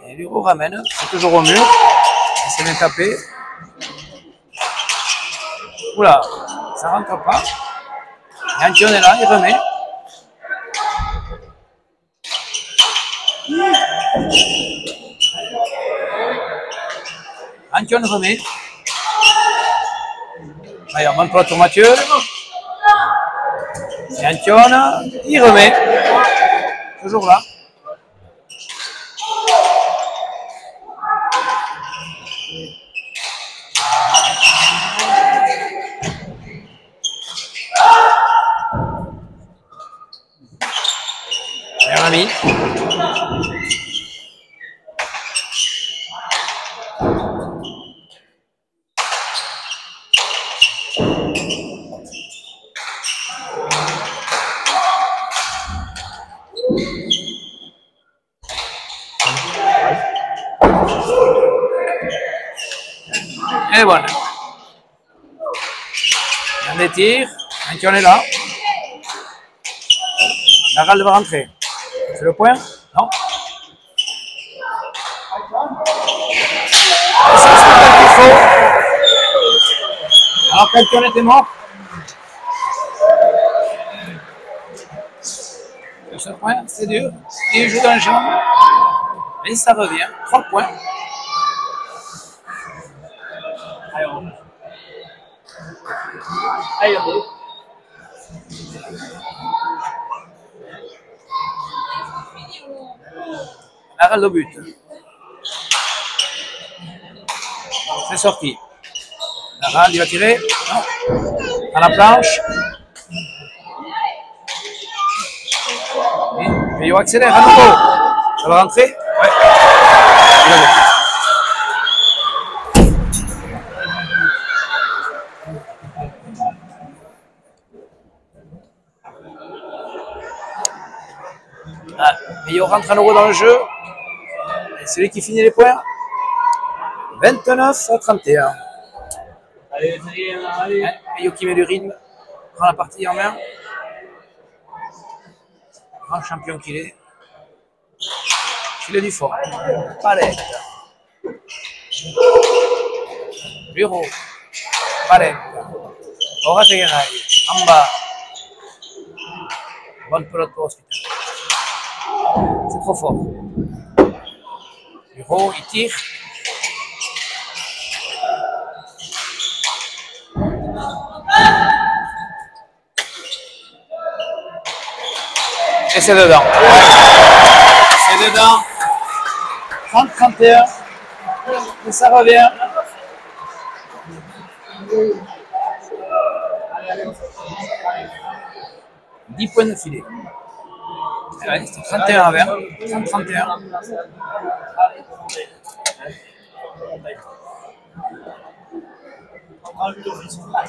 Et Luro ramène, c'est toujours au mur. Il s'est bien tapé. Oula, ça rentre pas. Antion est là, il remet. Antion remet. Allez, on montre pour Mathieu. Et Antion, il remet. Toujours là. Meilleur ami. Et voilà. Un des tirs. Antion est là. Laralde va rentrer. C'est le point? Non. Et ça, c'est pas qu'il faut. Alors qu'Antion était mort. Ce point, c'est dur. Il joue dans le champ. Mais ça revient. 3 points. Allez, Yandé. Laralde au but. C'est sorti. Laralde, il va tirer. Non. À la planche. Et Payot accélère à nouveau. Ça va rentrer? Ouais. Il a vu. Ah, Payot rentre à nouveau dans le jeu. Et c'est lui qui finit les points. 29-31. Allez, ça y est, allez. Payot qui met du rythme. Prend la partie en main. Grand champion qu'il est. Il est du fort. Palette. Bureau. Palette. Orategaray. En bas. Bonne pelote pour Hospital. C'est trop fort. Bureau, il tire. Et c'est dedans. C'est dedans. 30-31. Et ça revient. « 10 points de filet. Ouais, c'était 31 à 20. 30-31.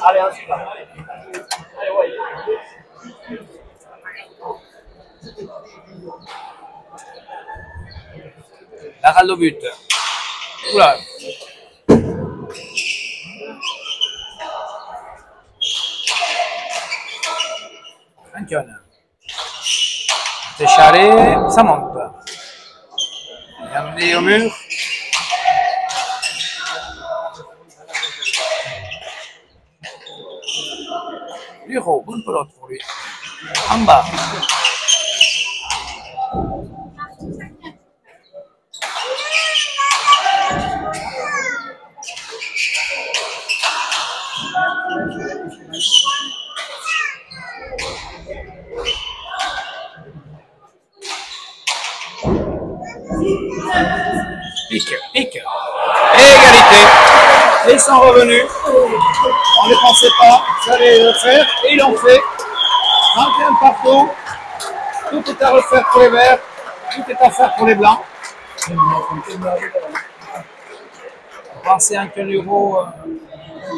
Allez, un super. Allez, ouais. La râle au but. Oula. Antione. Técharé, ça monte. Et amené au mur. Luro, bonne pelote pour lui. En bas. Pique, pique. Et égalité. Et ils sont revenus. On ne les pensait pas. Ils allaient le faire. Et ils l'ont fait. 31 partout. Tout est à refaire pour les verts. Tout est à faire pour les blancs. Pensez à Antoine Luro, un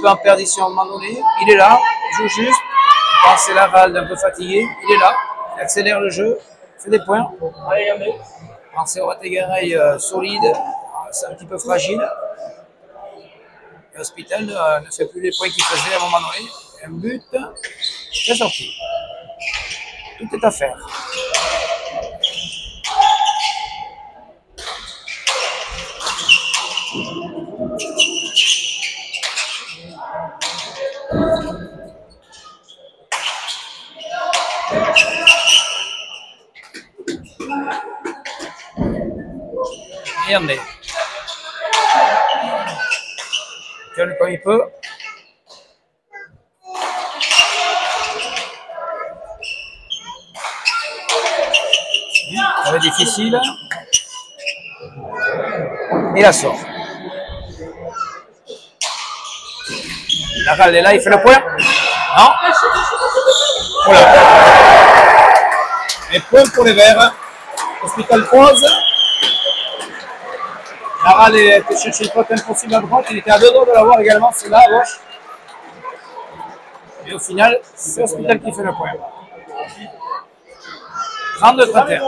peu en perdition à un moment donné. Il est là, il joue juste. Pensez Laval, un peu fatigué. Il est là, il accélère le jeu, fait des points. Allez, regardez. Pensez au Wategaray solide, c'est un petit peu fragile. Et Hospital ne fait plus les points qu'il faisait à un moment donné. Un but, c'est sorti. Tout est à faire. Regardez. Tiens comme il peut. Ça va être difficile. Il la sort. Laval est là, il fait le point. Non. Voilà. Et point pour les verts. Hospital pose. Laval était chercher le pote impossible à droite. Il était à 2 doigts de l'avoir également. C'est là à gauche. Et au final, c'est Hospital qui fait le point. 32-31.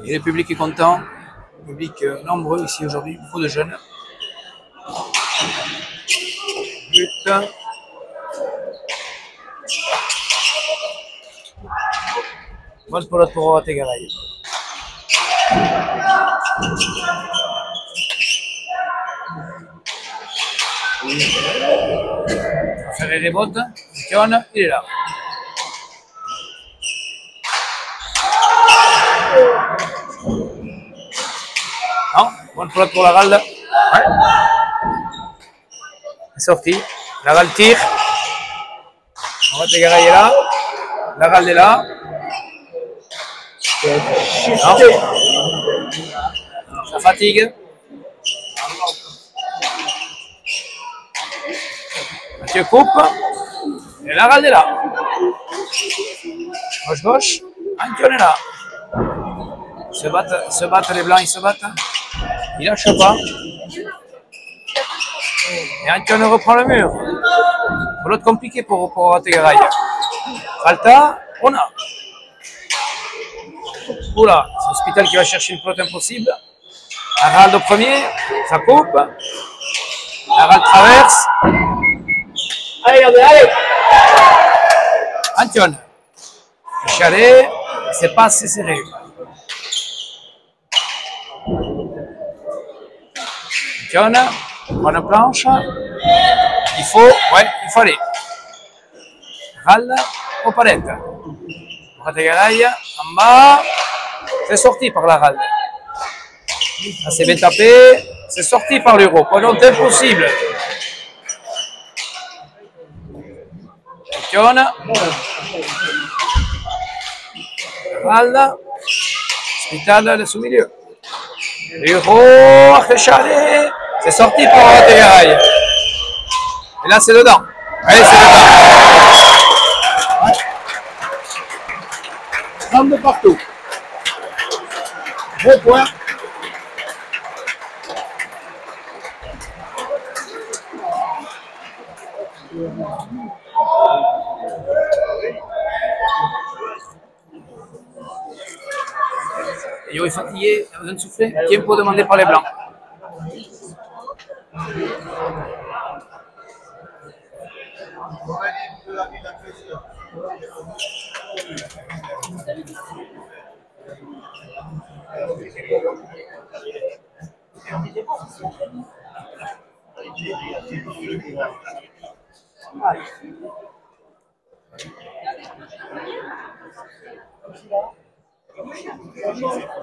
Et le public est content. Le public nombreux ici aujourd'hui, beaucoup de jeunes. But. Bonne pelote pour Wategaray. Ferrer botte. John, il est là. Non, bonne pelote pour Laval. Ouais. C'est sorti. Laval tire. Wategaray est là. Laval est là. Non. Ça fatigue. Mathieu coupe. Et Laval est là. Gauche. Antoine est là. Se battent les blancs, ils se battent. Il lâche pas. Et Antoine reprend le mur. L'autre compliqué pour Wategaray. Falta, on a. Oula, c'est l'hôpital qui va chercher une pelote impossible. Harald au premier, ça coupe. Harald traverse. Allez, allez! Antion. Chalet, c'est pas assez serré. Antion, bonne planche. Il faut aller. Harald au palette. Rategaray, en bas. C'est sorti par la Harald. Ça s'est bien tapé. C'est sorti par l'Euro. Pendant impossible. Antion. Harald. Hospital laisse au milieu. L'Euro, Chalet. C'est sorti par Rategaray. Et là, c'est dedans. Allez, c'est dedans. 32 partout. Bon point. Yo est fatigué, il a besoin de souffler. Tempo demandé par les blancs.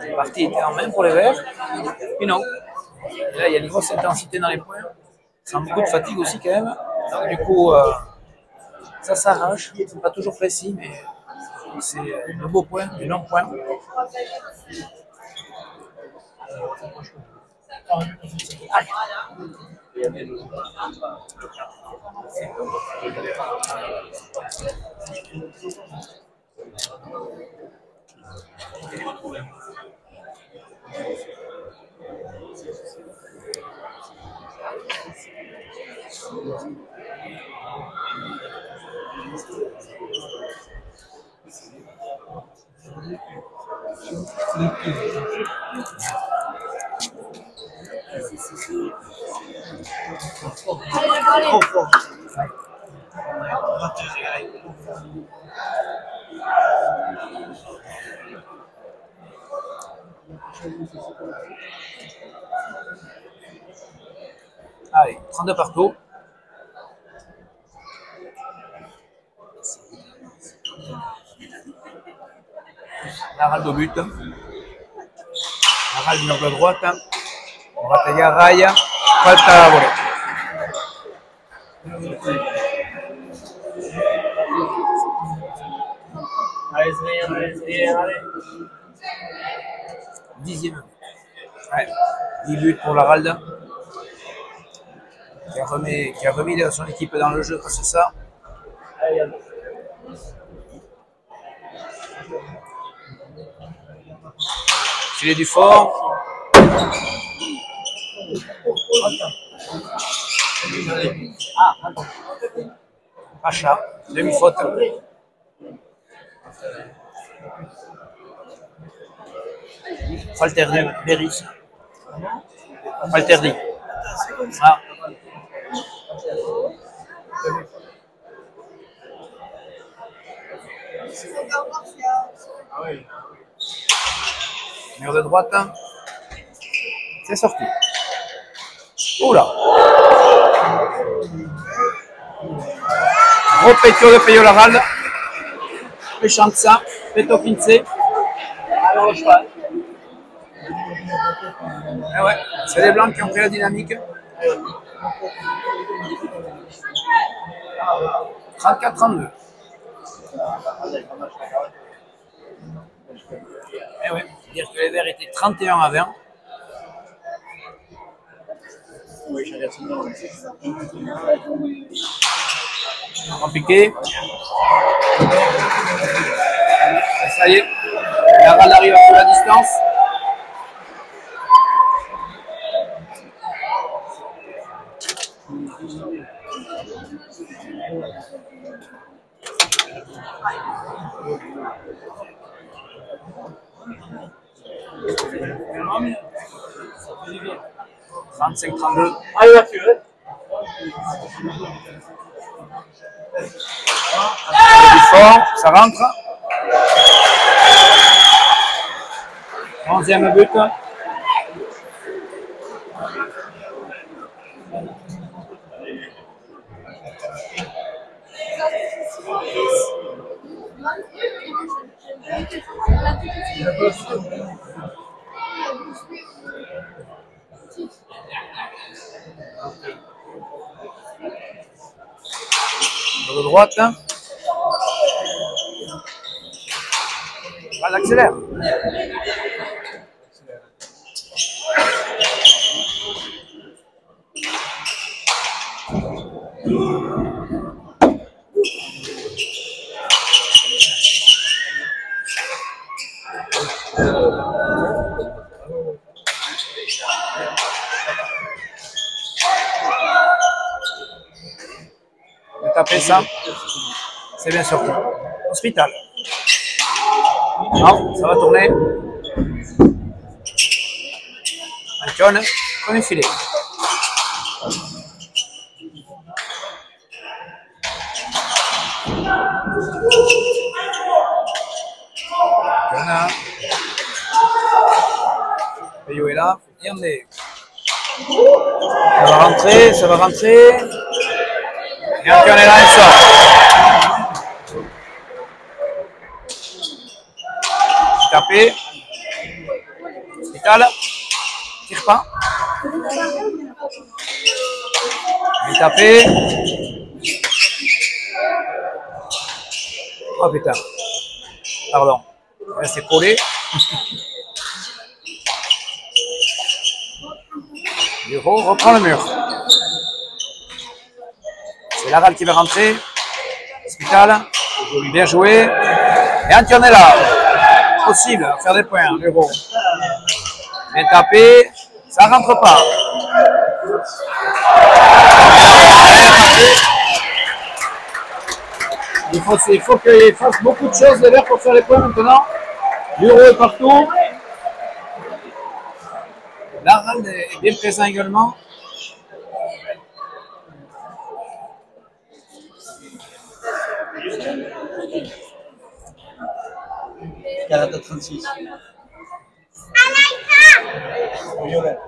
La partie était en main pour les verts, puis non. Et là, il y a une grosse intensité dans les points, sans beaucoup de fatigue aussi quand même. Donc du coup, ça s'arrache, c'est pas toujours précis, mais c'est de beaux points, du long point. Trop fort. Allez, 32 partout. Harald au but. Harald mur de droite. Rategaray. Falta à la volée. Allez. 10e. Ouais. 10 buts pour l'Harald. Qui a remis son équipe dans le jeu grâce à ça. Filet du fort. Pacha, demi-faute. Falterdi, Beris. Falterdi. Ah. Mur de droite. C'est sorti. Oula. Gros pétio de Peyo Harald. Méchant de ça. Péto pincé. Alors le cheval. Eh ouais, c'est les blancs qui ont pris la dynamique. 34-32. Eh ouais, dire que les verts étaient 31-20. Compliqué. Ça y est, Harald arrive à faire la distance. 35-32. Allez, Mathieu. Du fort, ça rentre. 11e but. De droite. Voilà, accélère. Taper ça, c'est bien sorti. Hospital. Non, ça va tourner. Anton, con il filet. Anton. Payot est là. Et on est. Ça va rentrer, ça va rentrer. Et Anton est là, il sort. Taper. Hospital. Tire pas. Il taper. Oh putain. Pardon. Restez collé. Bureau reprend le mur. C'est Laval qui va rentrer. Hospital. Bien joué. Et Antion est là. Possible. Faire des points. Bureau. Bien tapé. Ça rentre pas. Il faut qu'il fasse beaucoup de choses les Verts pour faire les points maintenant. Bureau est partout. Laval est bien présent également. Carata 36. Violet.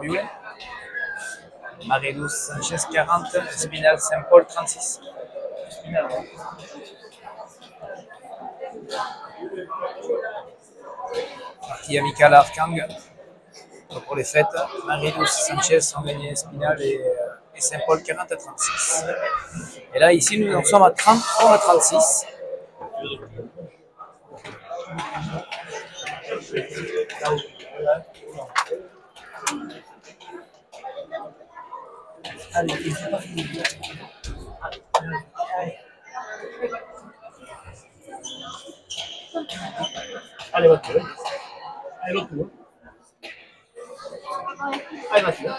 Violet. Marie-Douce Sanchez 40, Spinal Saint-Paul 36. Spinal. Partie amicale à Arkang. Pour les fêtes, Marie-Douce Sanchez ont gagné Spinal et Saint-Paul 40 à 36. Et là, ici, nous en sommes à 33 à 36. Allez, il faut pas finir. Allez, Mathieu. Allez, l'autre tour. Allez, Mathieu.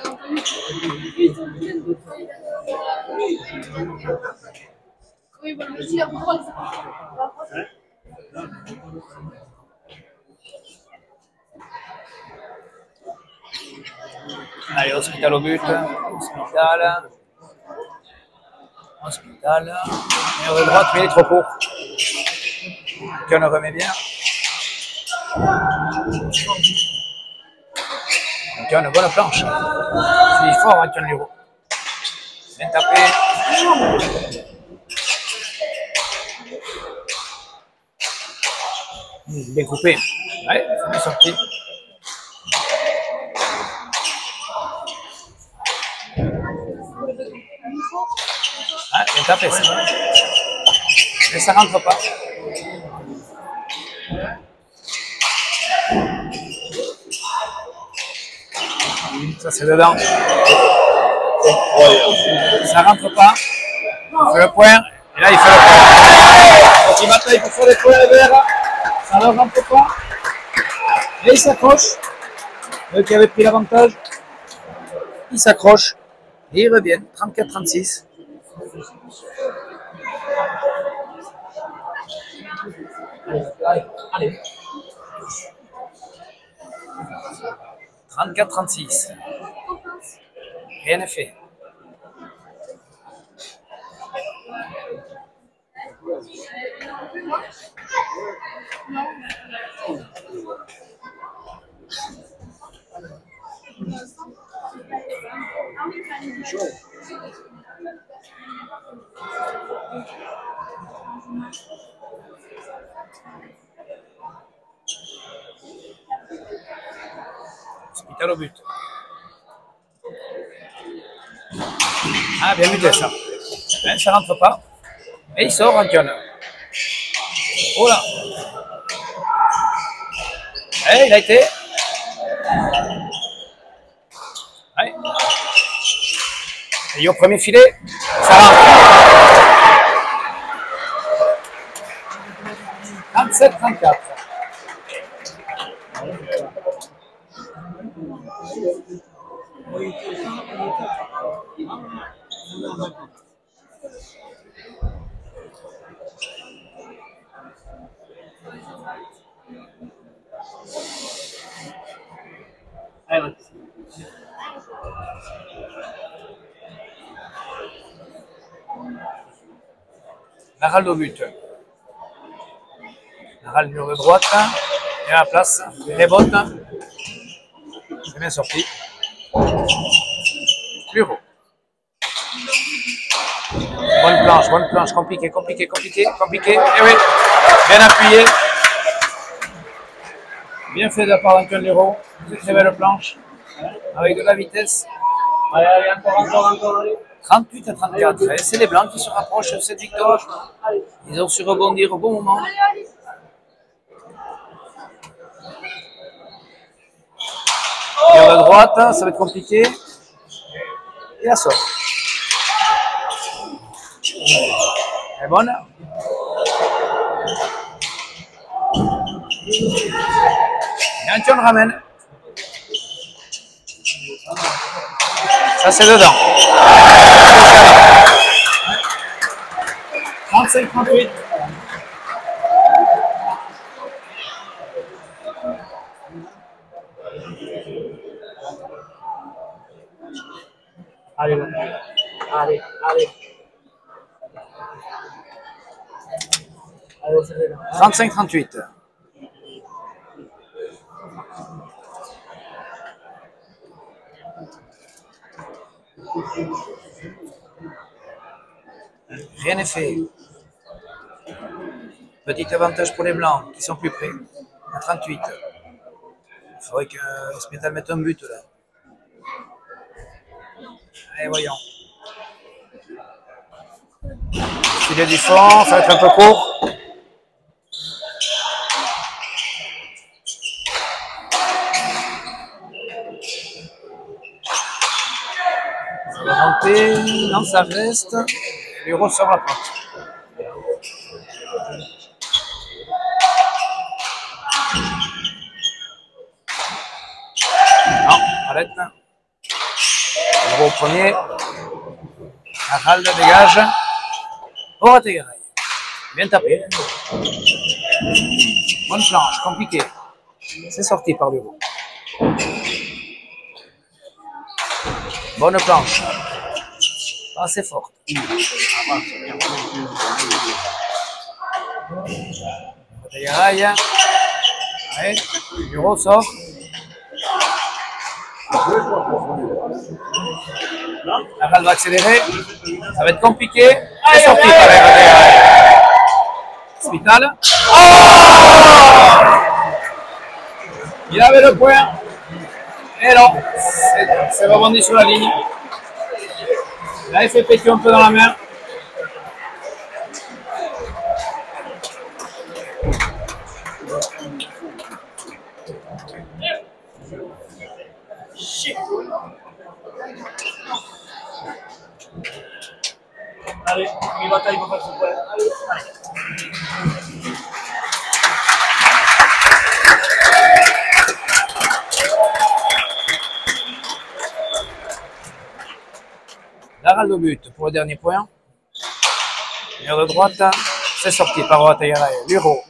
Oui, voilà, je suis là pour voir ça. Allez, Hospital au but. Hospital. Hospital. Meilleur de droite, mais il est trop court. Qu'on le remet bien. Donc, une bonne planche. Il est fort, Antoine Luro. Bien tapé. Bien coupé. Ouais, c'est bien sorti. Ah, bien tapé ça. Mais ça rentre pas. Ça c'est dedans. Ça rentre pas. Il fait le point. Et là il fait le point. Donc il bataille pour faire les points à verts. Ça ne rentre pas. Et il s'accroche. Eux qui avaient pris l'avantage. Il s'accroche. Et ils reviennent. 34-36. Allez. 34-36. Rien n'est fait. Hospital au but. Ah, bien vu ça. Hein, ça rentre pas. Et il sort, Antion. Oh là. Eh, il a été. Ouais. Et au premier filet, ça rentre. 37-34. Laral au but. Laral mur de droite. Et à la place. Rebote. C'est bien sorti. Bureau. Bonne planche. Compliqué. Et oui. Bien appuyé. Bien fait de la part d'Antoine Leroux. Très belle planche. Avec de la vitesse. Allez, encore. 38-34. Et c'est les Blancs qui se rapprochent de cette victoire. Ils ont su rebondir au bon moment. Vers la droite, ça va être compliqué. Et la sort. Elle est bonne. Et Antion ramène. Ça c'est dedans. 35-38. Allez. Allez, on se fait là. 35-38. Rien n'est fait. Petit avantage pour les Blancs qui sont plus près. À 38. Il faudrait que Hospital mette un but là. Allez, voyons. Filet du fond, ça va être un peu court. Ça va monter. Non, ça reste. Il ressort la porte. Non, arrête. Au premier. Arald dégage. Oh, t'es bien tapé. Bonne planche, compliqué. C'est sorti par le haut. Bonne planche. Pas assez forte. Raille. Ouais. Bureau sort. La balle va accélérer. Ça va être compliqué. C'est sorti par la Hospital. Oh, il avait le point. Et non. C'est rebondi sur la ligne. Là, il fait péter un peu dans la main. Allez, il va tailler pour faire son point. Allez. Laral au but pour le dernier point. Mur de droite, c'est sorti par Ouattara. Bureau.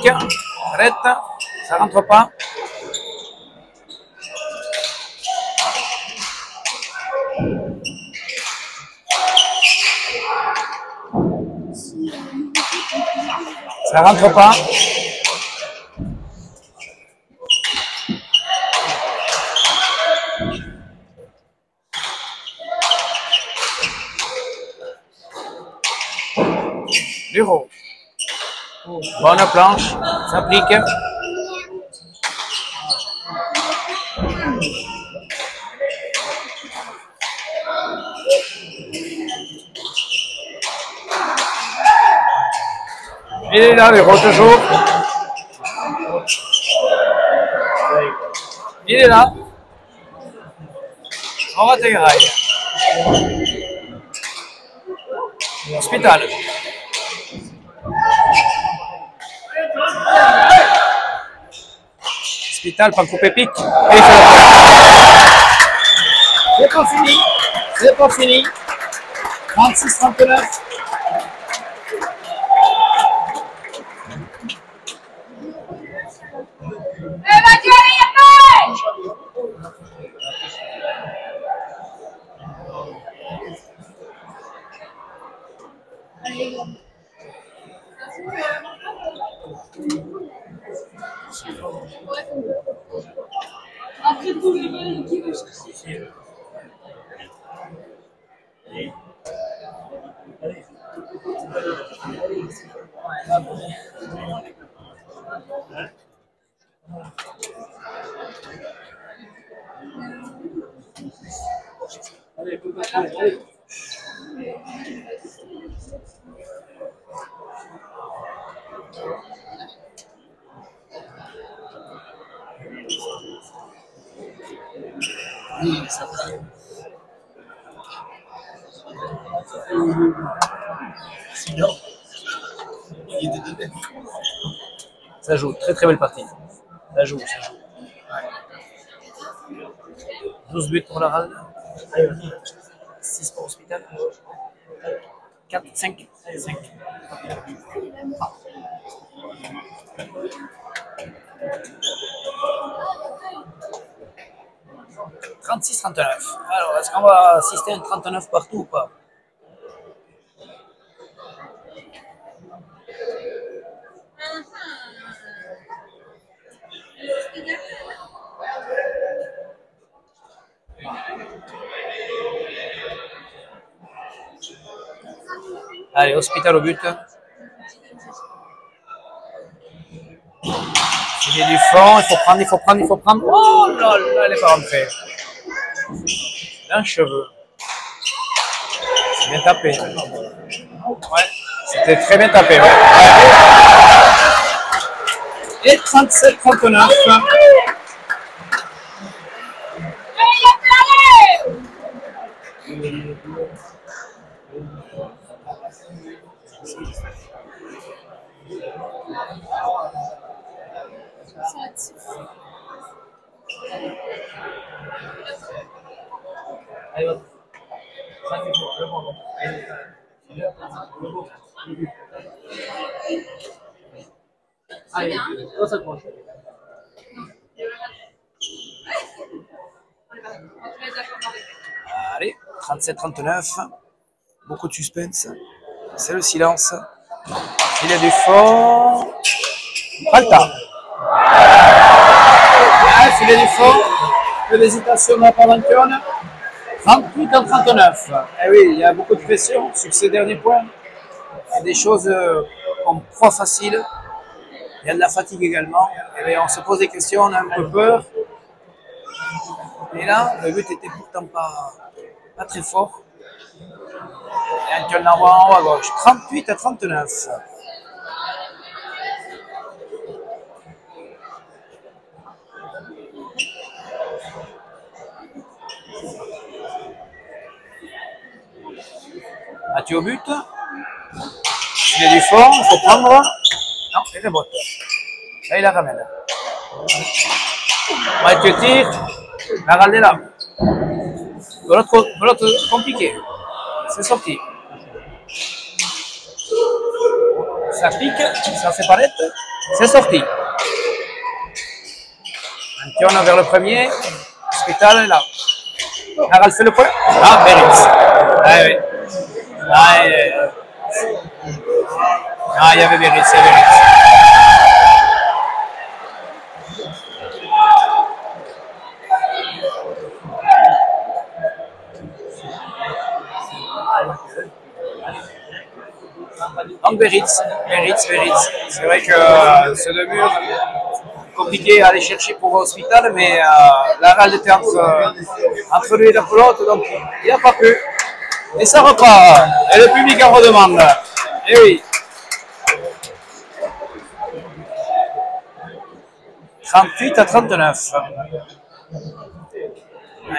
pique, arrête, ça rentre pas. Ça rentre pas. Bureau. Bonne planche, ça pique. Il est là, Bureau, toujours. Il est là. On va t'égrailler. Hospital. Hospital, pas coupé pique. Et C'est pas fini. C'est pas fini. 36-39. Après tout, les balles qui veut chercher. Oui, ça va. Sinon, il est dedans. ça joue, très très belle partie. Ça joue. 12 buts pour la RAL. 6 pour Hospital. 4, 5. 36-39. Alors, est-ce qu'on va assister à un 39 partout ou pas? Allez, Hospital au but. Il y a du fond, il faut prendre. Oh là là, elle est pas rentrée. Un cheveu. C'est bien tapé. Ouais, c'était très bien tapé. Ouais. Et 37-39. Allez, vas-y. Ça, c'est bon, le bon. Allez, on s'accroche. Allez, 37-39. Beaucoup de suspense. C'est le silence. Il y a du fond. Pas le temps. Filet du fond. Peu d'hésitation de la part d'Antoine. 38-39. Eh oui, il y a beaucoup de pression sur ces derniers points. Il y a des choses qu'on croit faciles. Il y a de la fatigue également. Et bien, on se pose des questions, on a un peu peur. Et là, le but était pourtant pas très fort. Et Antoine l'envoie en haut à gauche. 38-39. Mathieu au but. Il y a du fond, il faut prendre. Non, il rebote. Là, il la ramène. Mathieu tire. La râle est là. De l'autre, compliqué. C'est sorti. Ça pique, ça fait palette. C'est sorti. Antion vers le premier. Hospital est là. Harald fait le point. Ah, Beritz. Ah oui. Ah, il y avait Beritz, il y avait Beritz. Donc Beritz. C'est vrai que ce deux murs, compliqué à aller chercher pour Hospital, mais la Harald était entre lui et l'autre, donc il n'a pas pu. Et ça repart. Et le public en redemande. Et oui. 38-39.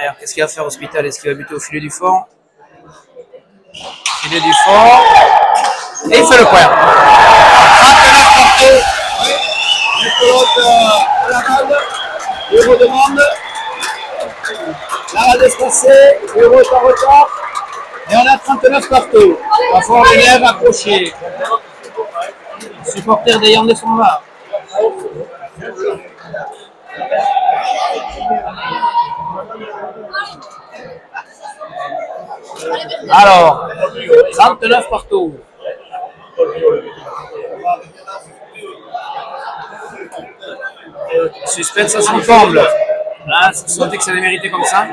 Alors, qu'est-ce qu'il va faire Hospital? Est-ce qu'il va buter au filet du fond? Filet du fond. Et il fait le point. 39 partout. Le pilote de la Harald. Il redemande. La Harald est passée. Héros est en retard. Et on a 39 partout. Il va falloir les lèvres accrochés. Supporters des Yandes sont là. Alors, 39 partout. Suspense à son comble. Là, vous sentez que ça a mérité comme ça?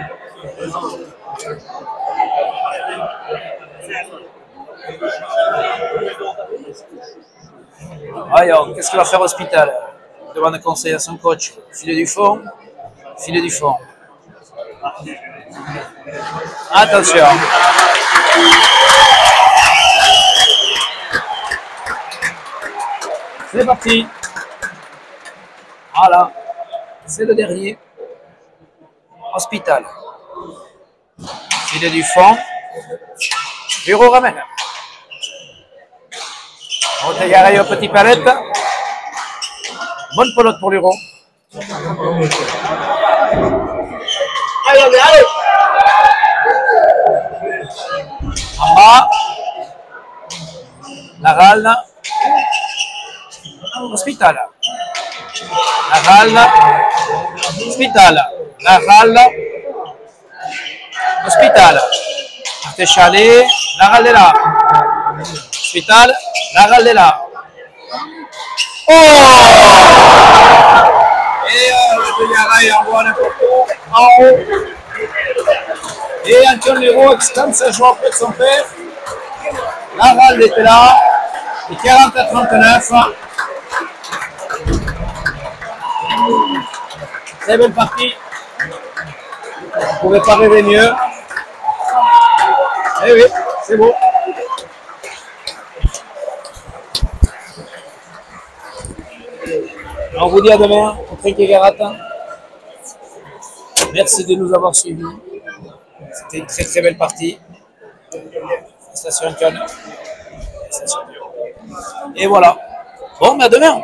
Alors, qu'est-ce qu'il va faire Hospital? Il demande conseil à son coach. Filet du fond. Filet du fond. Attention. C'est parti. Voilà. C'est le dernier. Hospital. Filet du fond. Bureau ramène. Rotegaray au petit palette. Bonne pelote pour l'Euro. Allez. En bas. La Harald. Hospital. La Harald. Hospital. La Harald. Hospital. Artéchalé. La Harald est là. Hospital. La Harald est là. Oh! Et Rotegaray envoie n'importe où. En haut. Et Antion Leroux exclame sa joie auprès de son père. La Harald était là. Et 40-39. Très belle partie. On ne pouvait pas rêver mieux. Eh oui, c'est beau. On vous dit à demain au Trinquet-Garat. Merci de nous avoir suivis. C'était une très très belle partie. Félicitations Antion. Et voilà. Bon, mais à demain.